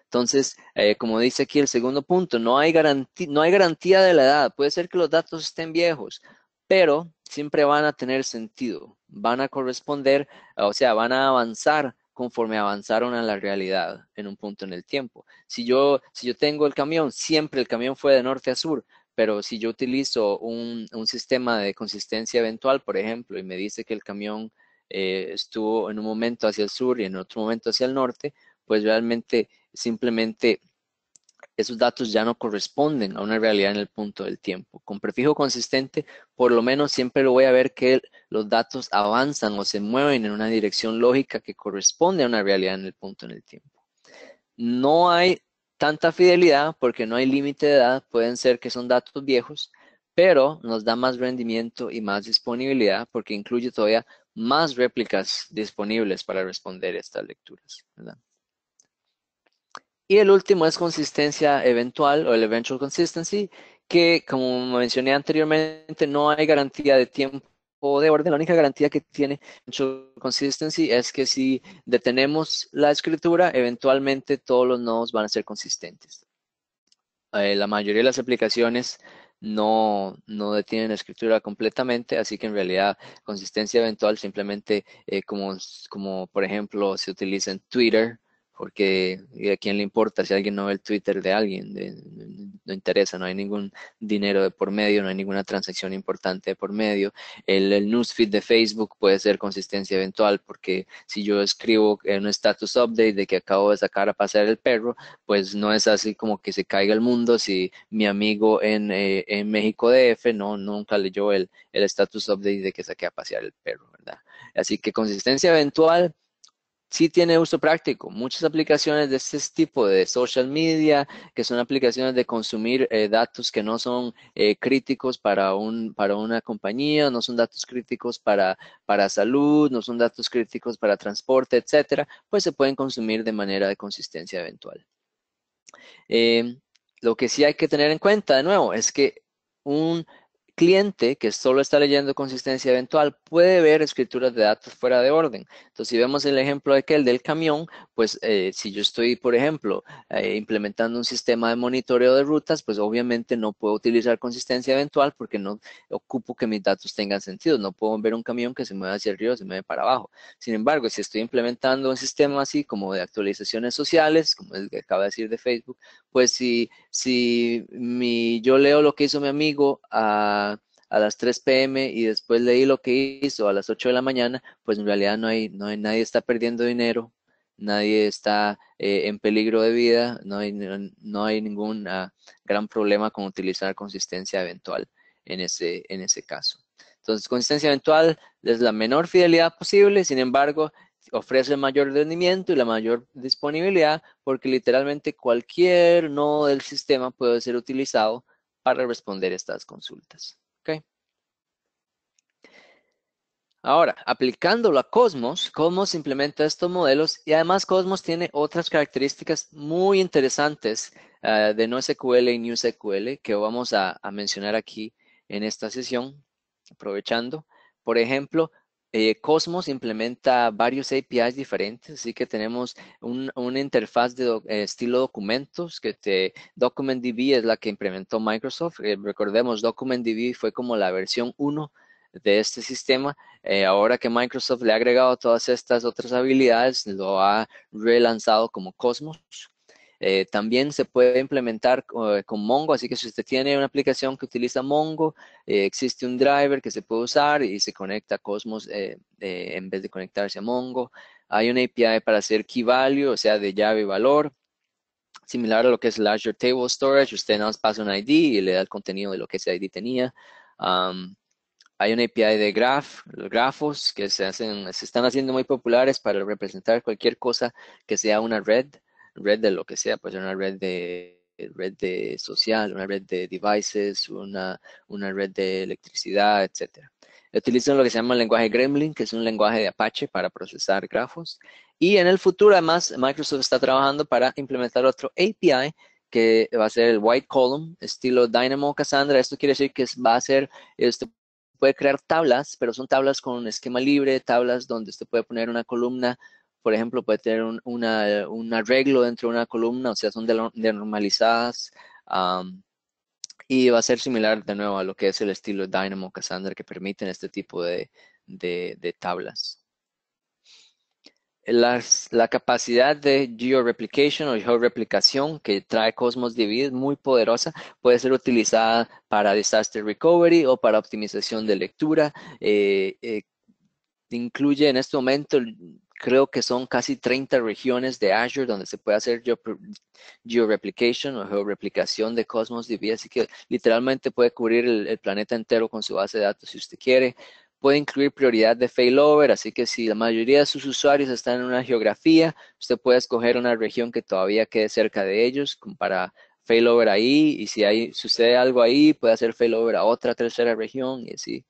Entonces, como dice aquí el segundo punto, no hay garantía de la edad. Puede ser que los datos estén viejos, pero siempre van a tener sentido, van a corresponder, o sea, van a avanzar conforme avanzaron a la realidad en un punto en el tiempo. Si yo tengo el camión, siempre el camión fue de norte a sur, pero si yo utilizo un sistema de consistencia eventual, por ejemplo, y me dice que el camión estuvo en un momento hacia el sur y en otro momento hacia el norte, pues realmente simplemente esos datos ya no corresponden a una realidad en el punto del tiempo. Con prefijo consistente, por lo menos siempre lo voy a ver que los datos avanzan o se mueven en una dirección lógica que corresponde a una realidad en el punto en el tiempo. No hay tanta fidelidad porque no hay límite de edad, pueden ser que son datos viejos, pero nos da más rendimiento y más disponibilidad porque incluye todavía más réplicas disponibles para responder estas lecturas, ¿verdad? Y el último es consistencia eventual o el eventual consistency, que como mencioné anteriormente, no hay garantía de tiempo o de orden. La única garantía que tiene eventual consistency es que si detenemos la escritura, eventualmente todos los nodos van a ser consistentes. La mayoría de las aplicaciones no detienen la escritura completamente, así que en realidad consistencia eventual simplemente como por ejemplo se utiliza en Twitter, porque a quién le importa si alguien no ve el Twitter de alguien, no interesa, no hay ningún dinero de por medio, no hay ninguna transacción importante de por medio. El newsfeed de Facebook puede ser consistencia eventual, porque si yo escribo en un status update de que acabo de sacar a pasear el perro, pues no es así como que se caiga el mundo si mi amigo en México DF nunca leyó el status update de que saqué a pasear el perro, ¿verdad? Así que consistencia eventual sí tiene uso práctico. Muchas aplicaciones de este tipo de social media, que son aplicaciones de consumir datos que no son críticos para una compañía, no son datos críticos para salud, no son datos críticos para transporte, etcétera, pues se pueden consumir de manera de consistencia eventual. Eh, lo que sí hay que tener en cuenta, de nuevo, es que un cliente que solo está leyendo consistencia eventual puede ver escrituras de datos fuera de orden. Entonces, si vemos el ejemplo de aquel del camión, pues si yo estoy, por ejemplo, implementando un sistema de monitoreo de rutas, pues obviamente no puedo utilizar consistencia eventual porque no ocupo que mis datos tengan sentido. No puedo ver un camión que se mueva hacia arriba o se mueve para abajo. Sin embargo, si estoy implementando un sistema así como de actualizaciones sociales, como el que acaba de decir de Facebook, pues si yo leo lo que hizo mi amigo a las 3 p.m. y después leí lo que hizo a las 8 de la mañana, pues en realidad nadie está perdiendo dinero, nadie está en peligro de vida, no hay ningún gran problema con utilizar consistencia eventual en ese caso. Entonces, consistencia eventual es la menor fidelidad posible, sin embargo, ofrece el mayor rendimiento y la mayor disponibilidad porque literalmente cualquier nodo del sistema puede ser utilizado para responder estas consultas. ¿Ok? Ahora, aplicándolo a Cosmos, Cosmos implementa estos modelos y además Cosmos tiene otras características muy interesantes de NoSQL y NewSQL que vamos a mencionar aquí en esta sesión, aprovechando. Por ejemplo, Cosmos implementa varios APIs diferentes, así que tenemos una interfaz de estilo documentos DocumentDB es la que implementó Microsoft. Recordemos, DocumentDB fue como la versión 1 de este sistema. Ahora que Microsoft le ha agregado todas estas otras habilidades, lo ha relanzado como Cosmos. También se puede implementar con Mongo, así que si usted tiene una aplicación que utiliza Mongo, existe un driver que se puede usar y se conecta a Cosmos en vez de conectarse a Mongo. Hay una API para hacer key value, o sea, de llave y valor, similar a lo que es el Azure Table Storage. Usted nos pasa un ID y le da el contenido de lo que ese ID tenía. Hay una API de grafos que se están haciendo muy populares para representar cualquier cosa que sea una red de lo que sea, pues una red de social, una red de devices, una red de electricidad, etcétera. Utilizan lo que se llama el lenguaje Gremlin, que es un lenguaje de Apache para procesar grafos. Y en el futuro, además, Microsoft está trabajando para implementar otro API que va a ser el White Column, estilo Dynamo Cassandra. Esto quiere decir que va a ser, usted puede crear tablas, pero son tablas con esquema libre, tablas donde usted puede poner una columna, por ejemplo, puede tener un arreglo dentro de una columna, o sea, son denormalizadas. Y va a ser similar de nuevo a lo que es el estilo Dynamo Cassandra que permiten este tipo de tablas. La capacidad de georeplication o georeplicación que trae Cosmos DB es muy poderosa. Puede ser utilizada para disaster recovery o para optimización de lectura. Incluye en este momento, creo que son casi 30 regiones de Azure donde se puede hacer georeplication o georeplicación de Cosmos DB. Así que literalmente puede cubrir el planeta entero con su base de datos si usted quiere. Puede incluir prioridad de failover, así que si la mayoría de sus usuarios están en una geografía, usted puede escoger una región que todavía quede cerca de ellos para failover ahí, y si sucede algo ahí, puede hacer failover a otra tercera región y así.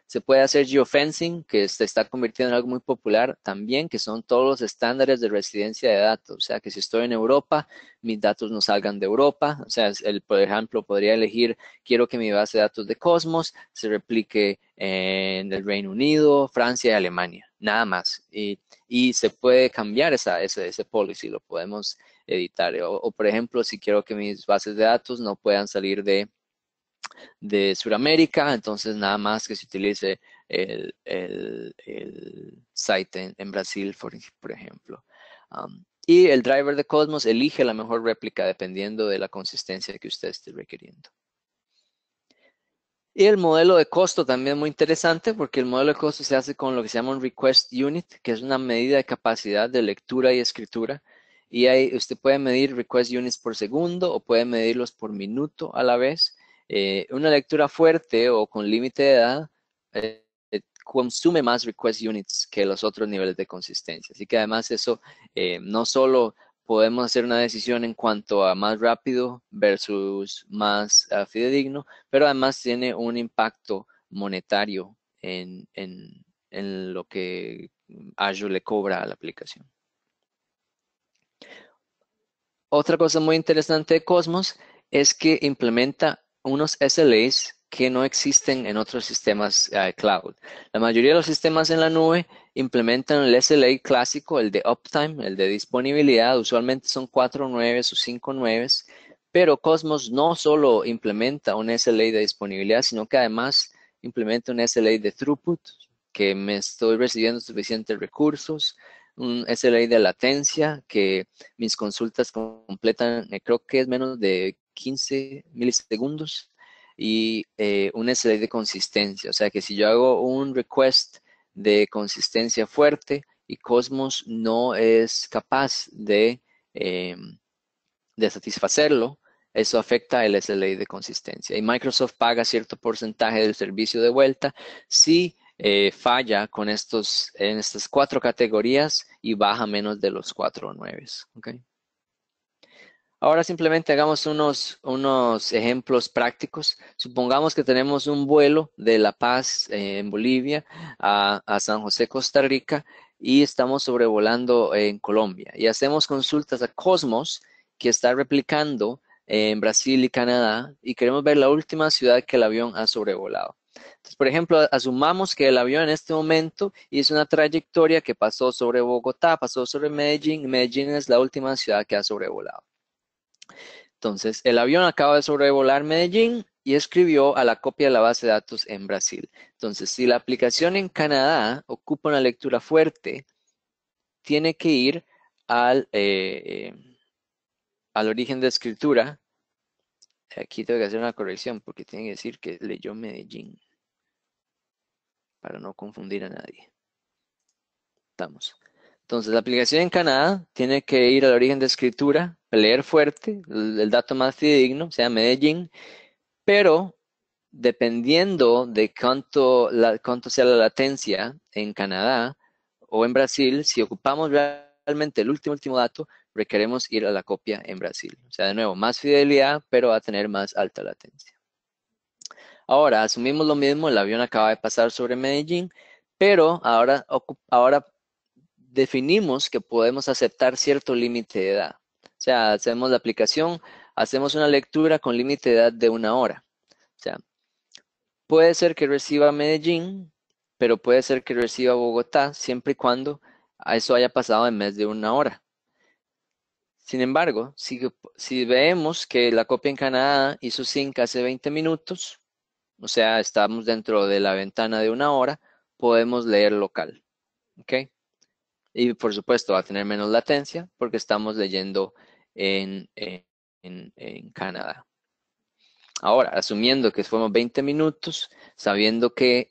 Se puede hacer geofencing, que se está convirtiendo en algo muy popular también, que son todos los estándares de residencia de datos. O sea, que si estoy en Europa, mis datos no salgan de Europa. O sea, por ejemplo, podría elegir, quiero que mi base de datos de Cosmos se replique en el Reino Unido, Francia y Alemania. Nada más. Y se puede cambiar ese policy, lo podemos editar. O, por ejemplo, si quiero que mis bases de datos no puedan salir de Sudamérica, entonces nada más que se utilice el site en Brasil, por ejemplo. Y el driver de Cosmos elige la mejor réplica dependiendo de la consistencia que usted esté requiriendo. Y el modelo de costo también es muy interesante porque el modelo de costo se hace con lo que se llama un request unit, que es una medida de capacidad de lectura y escritura. Y ahí usted puede medir request units por segundo o puede medirlos por minuto a la vez. Una lectura fuerte o con límite de edad consume más request units que los otros niveles de consistencia. Así que además eso no solo podemos hacer una decisión en cuanto a más rápido versus más fidedigno, pero además tiene un impacto monetario en lo que Azure le cobra a la aplicación. Otra cosa muy interesante de Cosmos es que implementa unos SLAs que no existen en otros sistemas cloud. La mayoría de los sistemas en la nube implementan el SLA clásico, el de uptime, el de disponibilidad. Usualmente son 4 nueves o 5 nueves, pero Cosmos no solo implementa un SLA de disponibilidad, sino que además implementa un SLA de throughput, que me estoy recibiendo suficientes recursos, un SLA de latencia, que mis consultas completan, creo que es menos de 15 milisegundos, y un SLA de consistencia. O sea que si yo hago un request de consistencia fuerte y Cosmos no es capaz de satisfacerlo, eso afecta el SLA de consistencia. Y Microsoft paga cierto porcentaje del servicio de vuelta si falla con en estas 4 categorías y baja menos de los 4 o 9. ¿Okay? Ahora simplemente hagamos unos ejemplos prácticos. Supongamos que tenemos un vuelo de La Paz, en Bolivia, a San José, Costa Rica, y estamos sobrevolando en Colombia. Y hacemos consultas a Cosmos, que está replicando en Brasil y Canadá, y queremos ver la última ciudad que el avión ha sobrevolado. Entonces, por ejemplo, asumamos que el avión en este momento hizo una trayectoria que pasó sobre Bogotá, pasó sobre Medellín, y Medellín es la última ciudad que ha sobrevolado. Entonces, el avión acaba de sobrevolar Medellín y escribió a la copia de la base de datos en Brasil. Entonces, si la aplicación en Canadá ocupa una lectura fuerte, tiene que ir al origen de escritura. Aquí tengo que hacer una corrección porque tiene que decir que leyó Medellín para no confundir a nadie. Estamos. Entonces, la aplicación en Canadá tiene que ir al origen de escritura, leer fuerte, el dato más fidedigno, sea Medellín, pero dependiendo de cuánto sea la latencia en Canadá o en Brasil, si ocupamos realmente el último dato, requeremos ir a la copia en Brasil. O sea, de nuevo, más fidelidad, pero va a tener más alta latencia. Ahora, asumimos lo mismo, el avión acaba de pasar sobre Medellín, pero ahora definimos que podemos aceptar cierto límite de edad. O sea, hacemos la aplicación, hacemos una lectura con límite de edad de 1 hora. O sea, puede ser que reciba Medellín, pero puede ser que reciba Bogotá, siempre y cuando a eso haya pasado en más de 1 hora. Sin embargo, si vemos que la copia en Canadá hizo sync hace 20 minutos, o sea, estamos dentro de la ventana de 1 hora, podemos leer local. ¿Ok? Y por supuesto va a tener menos latencia porque estamos leyendo en Canadá. Ahora, asumiendo que fuimos 20 minutos, sabiendo que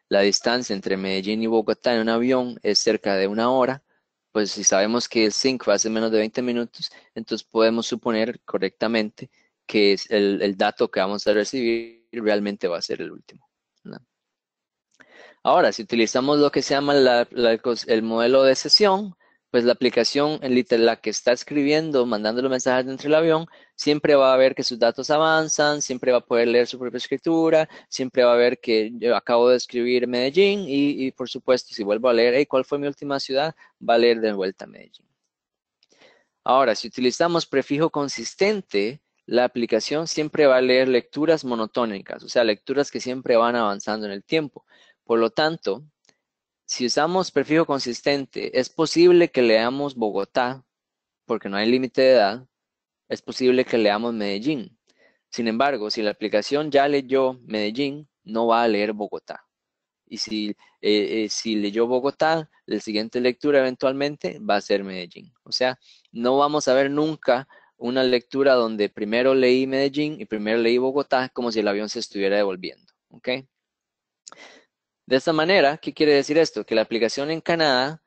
la distancia entre Medellín y Bogotá en un avión es cerca de 1 hora, pues si sabemos que el sync va a ser menos de 20 minutos, entonces podemos suponer correctamente que el dato que vamos a recibir realmente va a ser el último, ¿no? Ahora, si utilizamos lo que se llama el modelo de sesión, pues la aplicación, la que está escribiendo, mandando los mensajes dentro del avión, siempre va a ver que sus datos avanzan, siempre va a poder leer su propia escritura, siempre va a ver que yo acabo de escribir Medellín y por supuesto, si vuelvo a leer, hey, ¿cuál fue mi última ciudad? Va a leer de vuelta Medellín. Ahora, si utilizamos prefijo consistente, la aplicación siempre va a leer lecturas monotónicas, o sea, lecturas que siempre van avanzando en el tiempo. Por lo tanto, si usamos prefijo consistente, es posible que leamos Bogotá, porque no hay límite de edad, es posible que leamos Medellín. Sin embargo, si la aplicación ya leyó Medellín, no va a leer Bogotá. Y si leyó Bogotá, la siguiente lectura eventualmente va a ser Medellín. O sea, no vamos a ver nunca una lectura donde primero leí Medellín y primero leí Bogotá, como si el avión se estuviera devolviendo. ¿Ok? De esta manera, ¿qué quiere decir esto? Que la aplicación en Canadá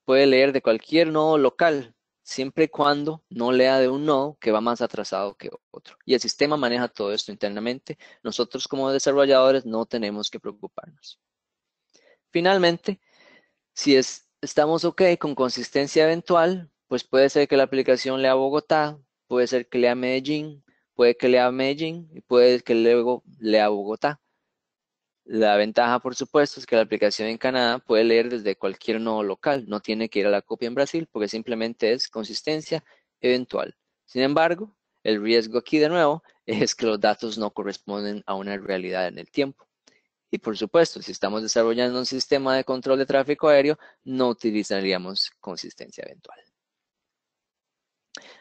puede leer de cualquier nodo local, siempre y cuando no lea de un nodo que va más atrasado que otro. Y el sistema maneja todo esto internamente. Nosotros como desarrolladores no tenemos que preocuparnos. Finalmente, si estamos OK con consistencia eventual, pues puede ser que la aplicación lea Bogotá, puede ser que lea Medellín, puede que lea Medellín y puede que luego lea Bogotá. La ventaja, por supuesto, es que la aplicación en Canadá puede leer desde cualquier nodo local, no tiene que ir a la copia en Brasil porque simplemente es consistencia eventual. Sin embargo, el riesgo aquí de nuevo es que los datos no corresponden a una realidad en el tiempo. Y por supuesto, si estamos desarrollando un sistema de control de tráfico aéreo, no utilizaríamos consistencia eventual.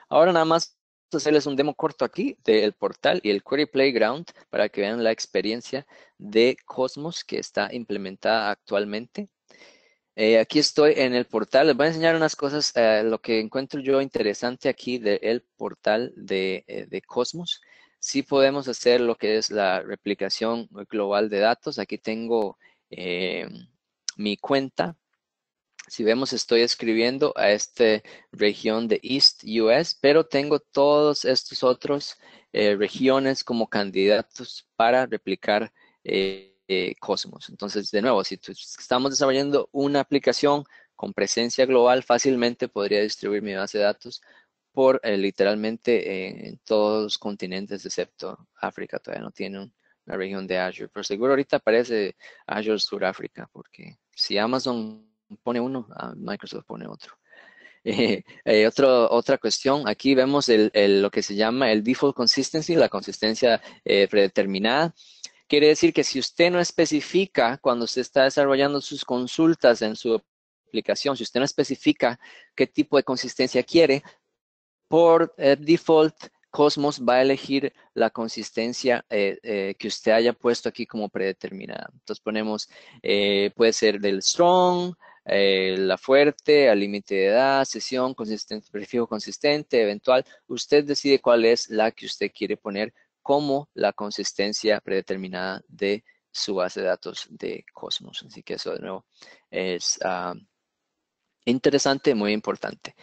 Ahora nada más hacerles un demo corto aquí del portal y el Query Playground para que vean la experiencia de Cosmos que está implementada actualmente. Aquí estoy en el portal, les voy a enseñar unas cosas, lo que encuentro yo interesante aquí del portal de Cosmos. Sí podemos hacer lo que es la replicación global de datos. Aquí tengo mi cuenta. Si vemos, estoy escribiendo a esta región de East US, pero tengo todos estos otros regiones como candidatos para replicar Cosmos. Entonces, de nuevo, si estamos desarrollando una aplicación con presencia global, fácilmente podría distribuir mi base de datos por literalmente en todos los continentes excepto África. Todavía no tiene una región de Azure, pero seguro ahorita aparece Azure Suráfrica, porque si Amazon pone uno, Microsoft pone otro. Otra cuestión, aquí vemos lo que se llama el default consistency, la consistencia predeterminada. Quiere decir que si usted no especifica cuando usted está desarrollando sus consultas en su aplicación, si usted no especifica qué tipo de consistencia quiere, por default, Cosmos va a elegir la consistencia que usted haya puesto aquí como predeterminada. Entonces ponemos, puede ser del strong, la fuerte, al límite de edad, sesión, consistente, prefijo consistente, eventual. Usted decide cuál es la que usted quiere poner como la consistencia predeterminada de su base de datos de Cosmos. Así que eso de nuevo es interesante, muy importante.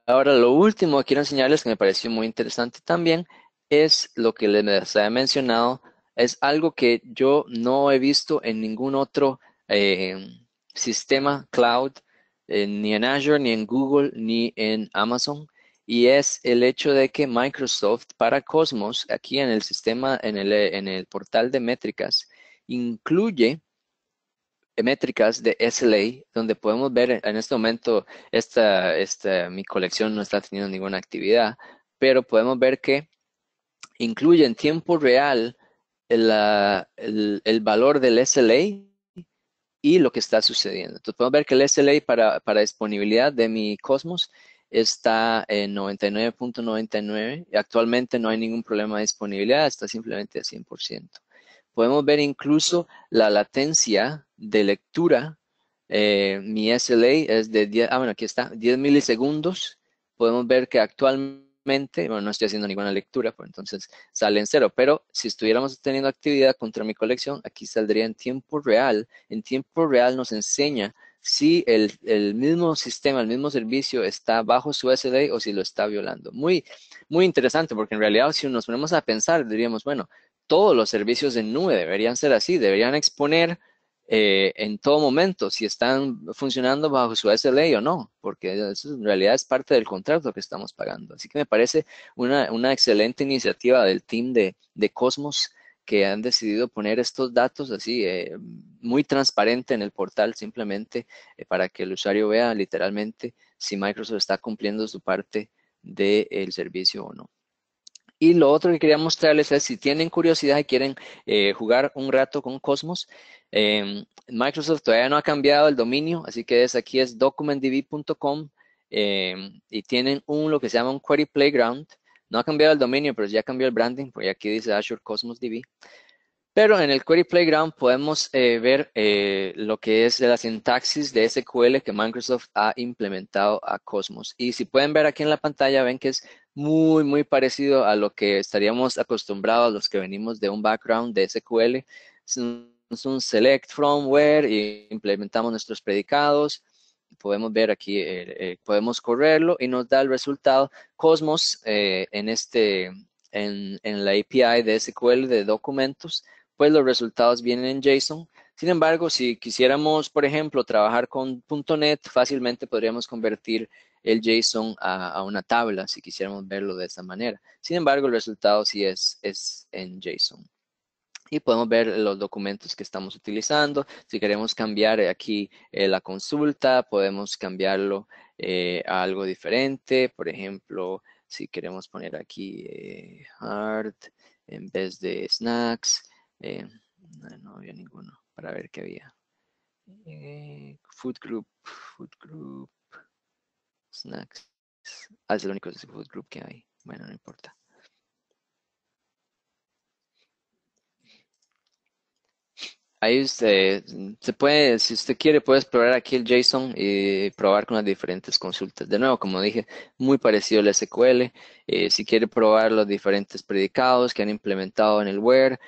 Ahora, lo último que quiero enseñarles que me pareció muy interesante también es lo que les había mencionado. Es algo que yo no he visto en ningún otro sistema cloud, ni en Azure, ni en Google, ni en Amazon. Y es el hecho de que Microsoft para Cosmos, aquí en el sistema, en el portal de métricas, incluye métricas de SLA, donde podemos ver en este momento, mi colección no está teniendo ninguna actividad, pero podemos ver que incluye en tiempo real el valor del SLA y lo que está sucediendo. Entonces podemos ver que el SLA para disponibilidad de mi Cosmos está en 99.99. Actualmente no hay ningún problema de disponibilidad, está simplemente a 100%. Podemos ver incluso la latencia de lectura. Mi SLA es de 10, bueno, aquí está, 10 milisegundos. Podemos ver que actualmente, bueno, no estoy haciendo ninguna lectura, pues entonces sale en cero, pero si estuviéramos teniendo actividad contra mi colección, aquí saldría en tiempo real. En tiempo real nos enseña si el mismo sistema, el mismo servicio está bajo su SLA o si lo está violando. Muy, muy interesante, porque en realidad si nos ponemos a pensar, diríamos, bueno, todos los servicios en nube deberían ser así, deberían exponer en todo momento si están funcionando bajo su SLA o no, porque eso en realidad es parte del contrato que estamos pagando. Así que me parece una excelente iniciativa del team de Cosmos que han decidido poner estos datos así muy transparente en el portal simplemente para que el usuario vea literalmente si Microsoft está cumpliendo su parte del servicio o no. Y lo otro que quería mostrarles es si tienen curiosidad y quieren jugar un rato con Cosmos, Microsoft todavía no ha cambiado el dominio, así que aquí es documentdb.com y tienen lo que se llama un Query Playground. No ha cambiado el dominio, pero ya cambió el branding, porque aquí dice Azure Cosmos DB. Pero en el Query Playground podemos ver lo que es la sintaxis de SQL que Microsoft ha implementado a Cosmos. Y si pueden ver aquí en la pantalla, ven que es muy, muy parecido a lo que estaríamos acostumbrados los que venimos de un background de SQL. Es un select from where y implementamos nuestros predicados. Podemos ver aquí, podemos correrlo y nos da el resultado. Cosmos en la API de SQL de documentos, pues los resultados vienen en JSON. Sin embargo, si quisiéramos, por ejemplo, trabajar con .NET, fácilmente podríamos convertir el JSON a una tabla, si quisiéramos verlo de esa manera. Sin embargo, el resultado sí es en JSON. Y podemos ver los documentos que estamos utilizando. Si queremos cambiar aquí la consulta, podemos cambiarlo a algo diferente. Por ejemplo, si queremos poner aquí hard en vez de snacks. No había ninguno para ver qué había. Food group, snacks. Es el único food group que hay. Bueno, no importa. Ahí usted se puede, si usted quiere, puede explorar aquí el JSON y probar con las diferentes consultas. De nuevo, como dije, muy parecido al SQL. Si quiere probar los diferentes predicados que han implementado en el where,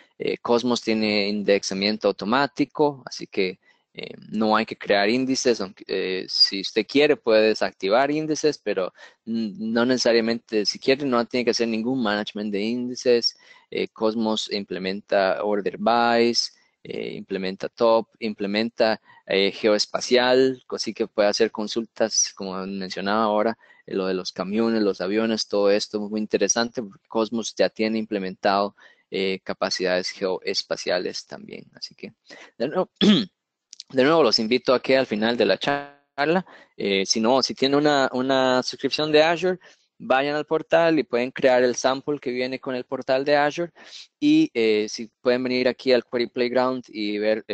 Cosmos tiene indexamiento automático, así que No hay que crear índices, aunque, si usted quiere puede desactivar índices, pero no necesariamente, si quiere no tiene que hacer ningún management de índices. Cosmos implementa order bys, implementa top, implementa geoespacial, así que puede hacer consultas, como mencionaba ahora, lo de los camiones, los aviones, todo esto es muy interesante porque Cosmos ya tiene implementado capacidades geoespaciales también. Así que, de nuevo, de nuevo, los invito a que al final de la charla, si no, si tienen una suscripción de Azure, vayan al portal y pueden crear el sample que viene con el portal de Azure. Y si pueden venir aquí al Query Playground y ver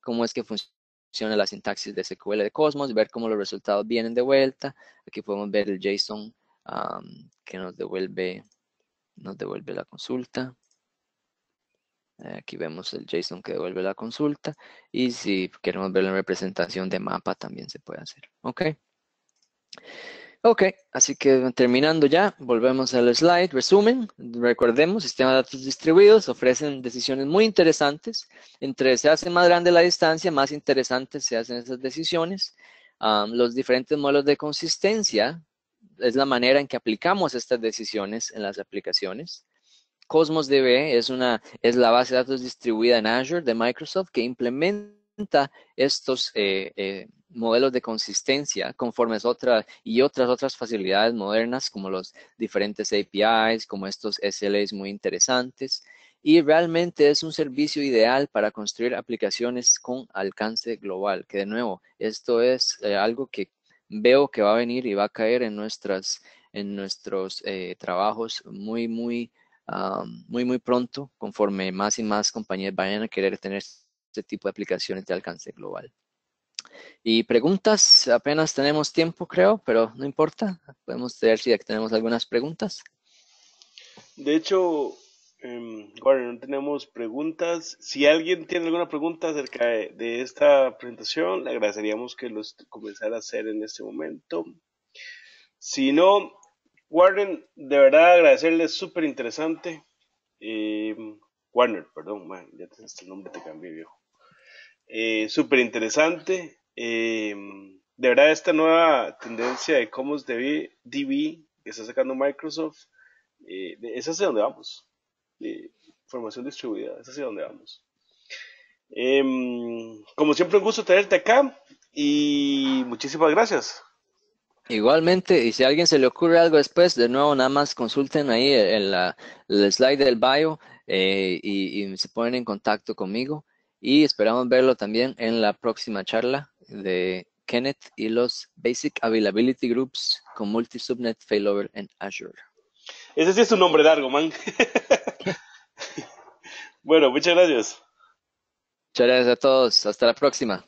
cómo es que funciona la sintaxis de SQL de Cosmos, ver cómo los resultados vienen de vuelta. Aquí podemos ver el JSON que nos devuelve la consulta. Aquí vemos el JSON que devuelve la consulta y si queremos ver la representación de mapa también se puede hacer. Ok. Ok, así que terminando ya, volvemos al slide, resumen. Recordemos, sistemas de datos distribuidos ofrecen decisiones muy interesantes. Entre se hace más grande la distancia, más interesantes se hacen esas decisiones. Los diferentes modelos de consistencia es la manera en que aplicamos estas decisiones en las aplicaciones. Cosmos DB es la base de datos distribuida en Azure de Microsoft que implementa estos modelos de consistencia conforme otras facilidades modernas como los diferentes APIs, como estos SLAs muy interesantes. Y realmente es un servicio ideal para construir aplicaciones con alcance global, que de nuevo, esto es algo que veo que va a venir y va a caer en nuestros trabajos muy pronto, conforme más y más compañías vayan a querer tener este tipo de aplicaciones de alcance global. Y preguntas, apenas tenemos tiempo, creo, pero no importa. Podemos ver si tenemos algunas preguntas. De hecho, bueno, no tenemos preguntas. Si alguien tiene alguna pregunta acerca de esta presentación, le agradeceríamos que los comenzara a hacer en este momento. Si no, Warren, de verdad agradecerle, súper interesante. Eh, Warner, perdón, man, ya hasta el nombre te cambié, viejo. Súper interesante. De verdad, esta nueva tendencia de Commons DB que está sacando Microsoft, es hacia donde vamos. Formación distribuida, es hacia donde vamos. Como siempre, un gusto tenerte acá y muchísimas gracias. Igualmente, y si a alguien se le ocurre algo después, de nuevo, nada más consulten ahí el slide del bio y se ponen en contacto conmigo. Y esperamos verlo también en la próxima charla de Kenneth y los Basic Availability Groups con Multi-Subnet Failover en Azure. Ese sí es un nombre largo, man. Bueno, muchas gracias. Muchas gracias a todos. Hasta la próxima.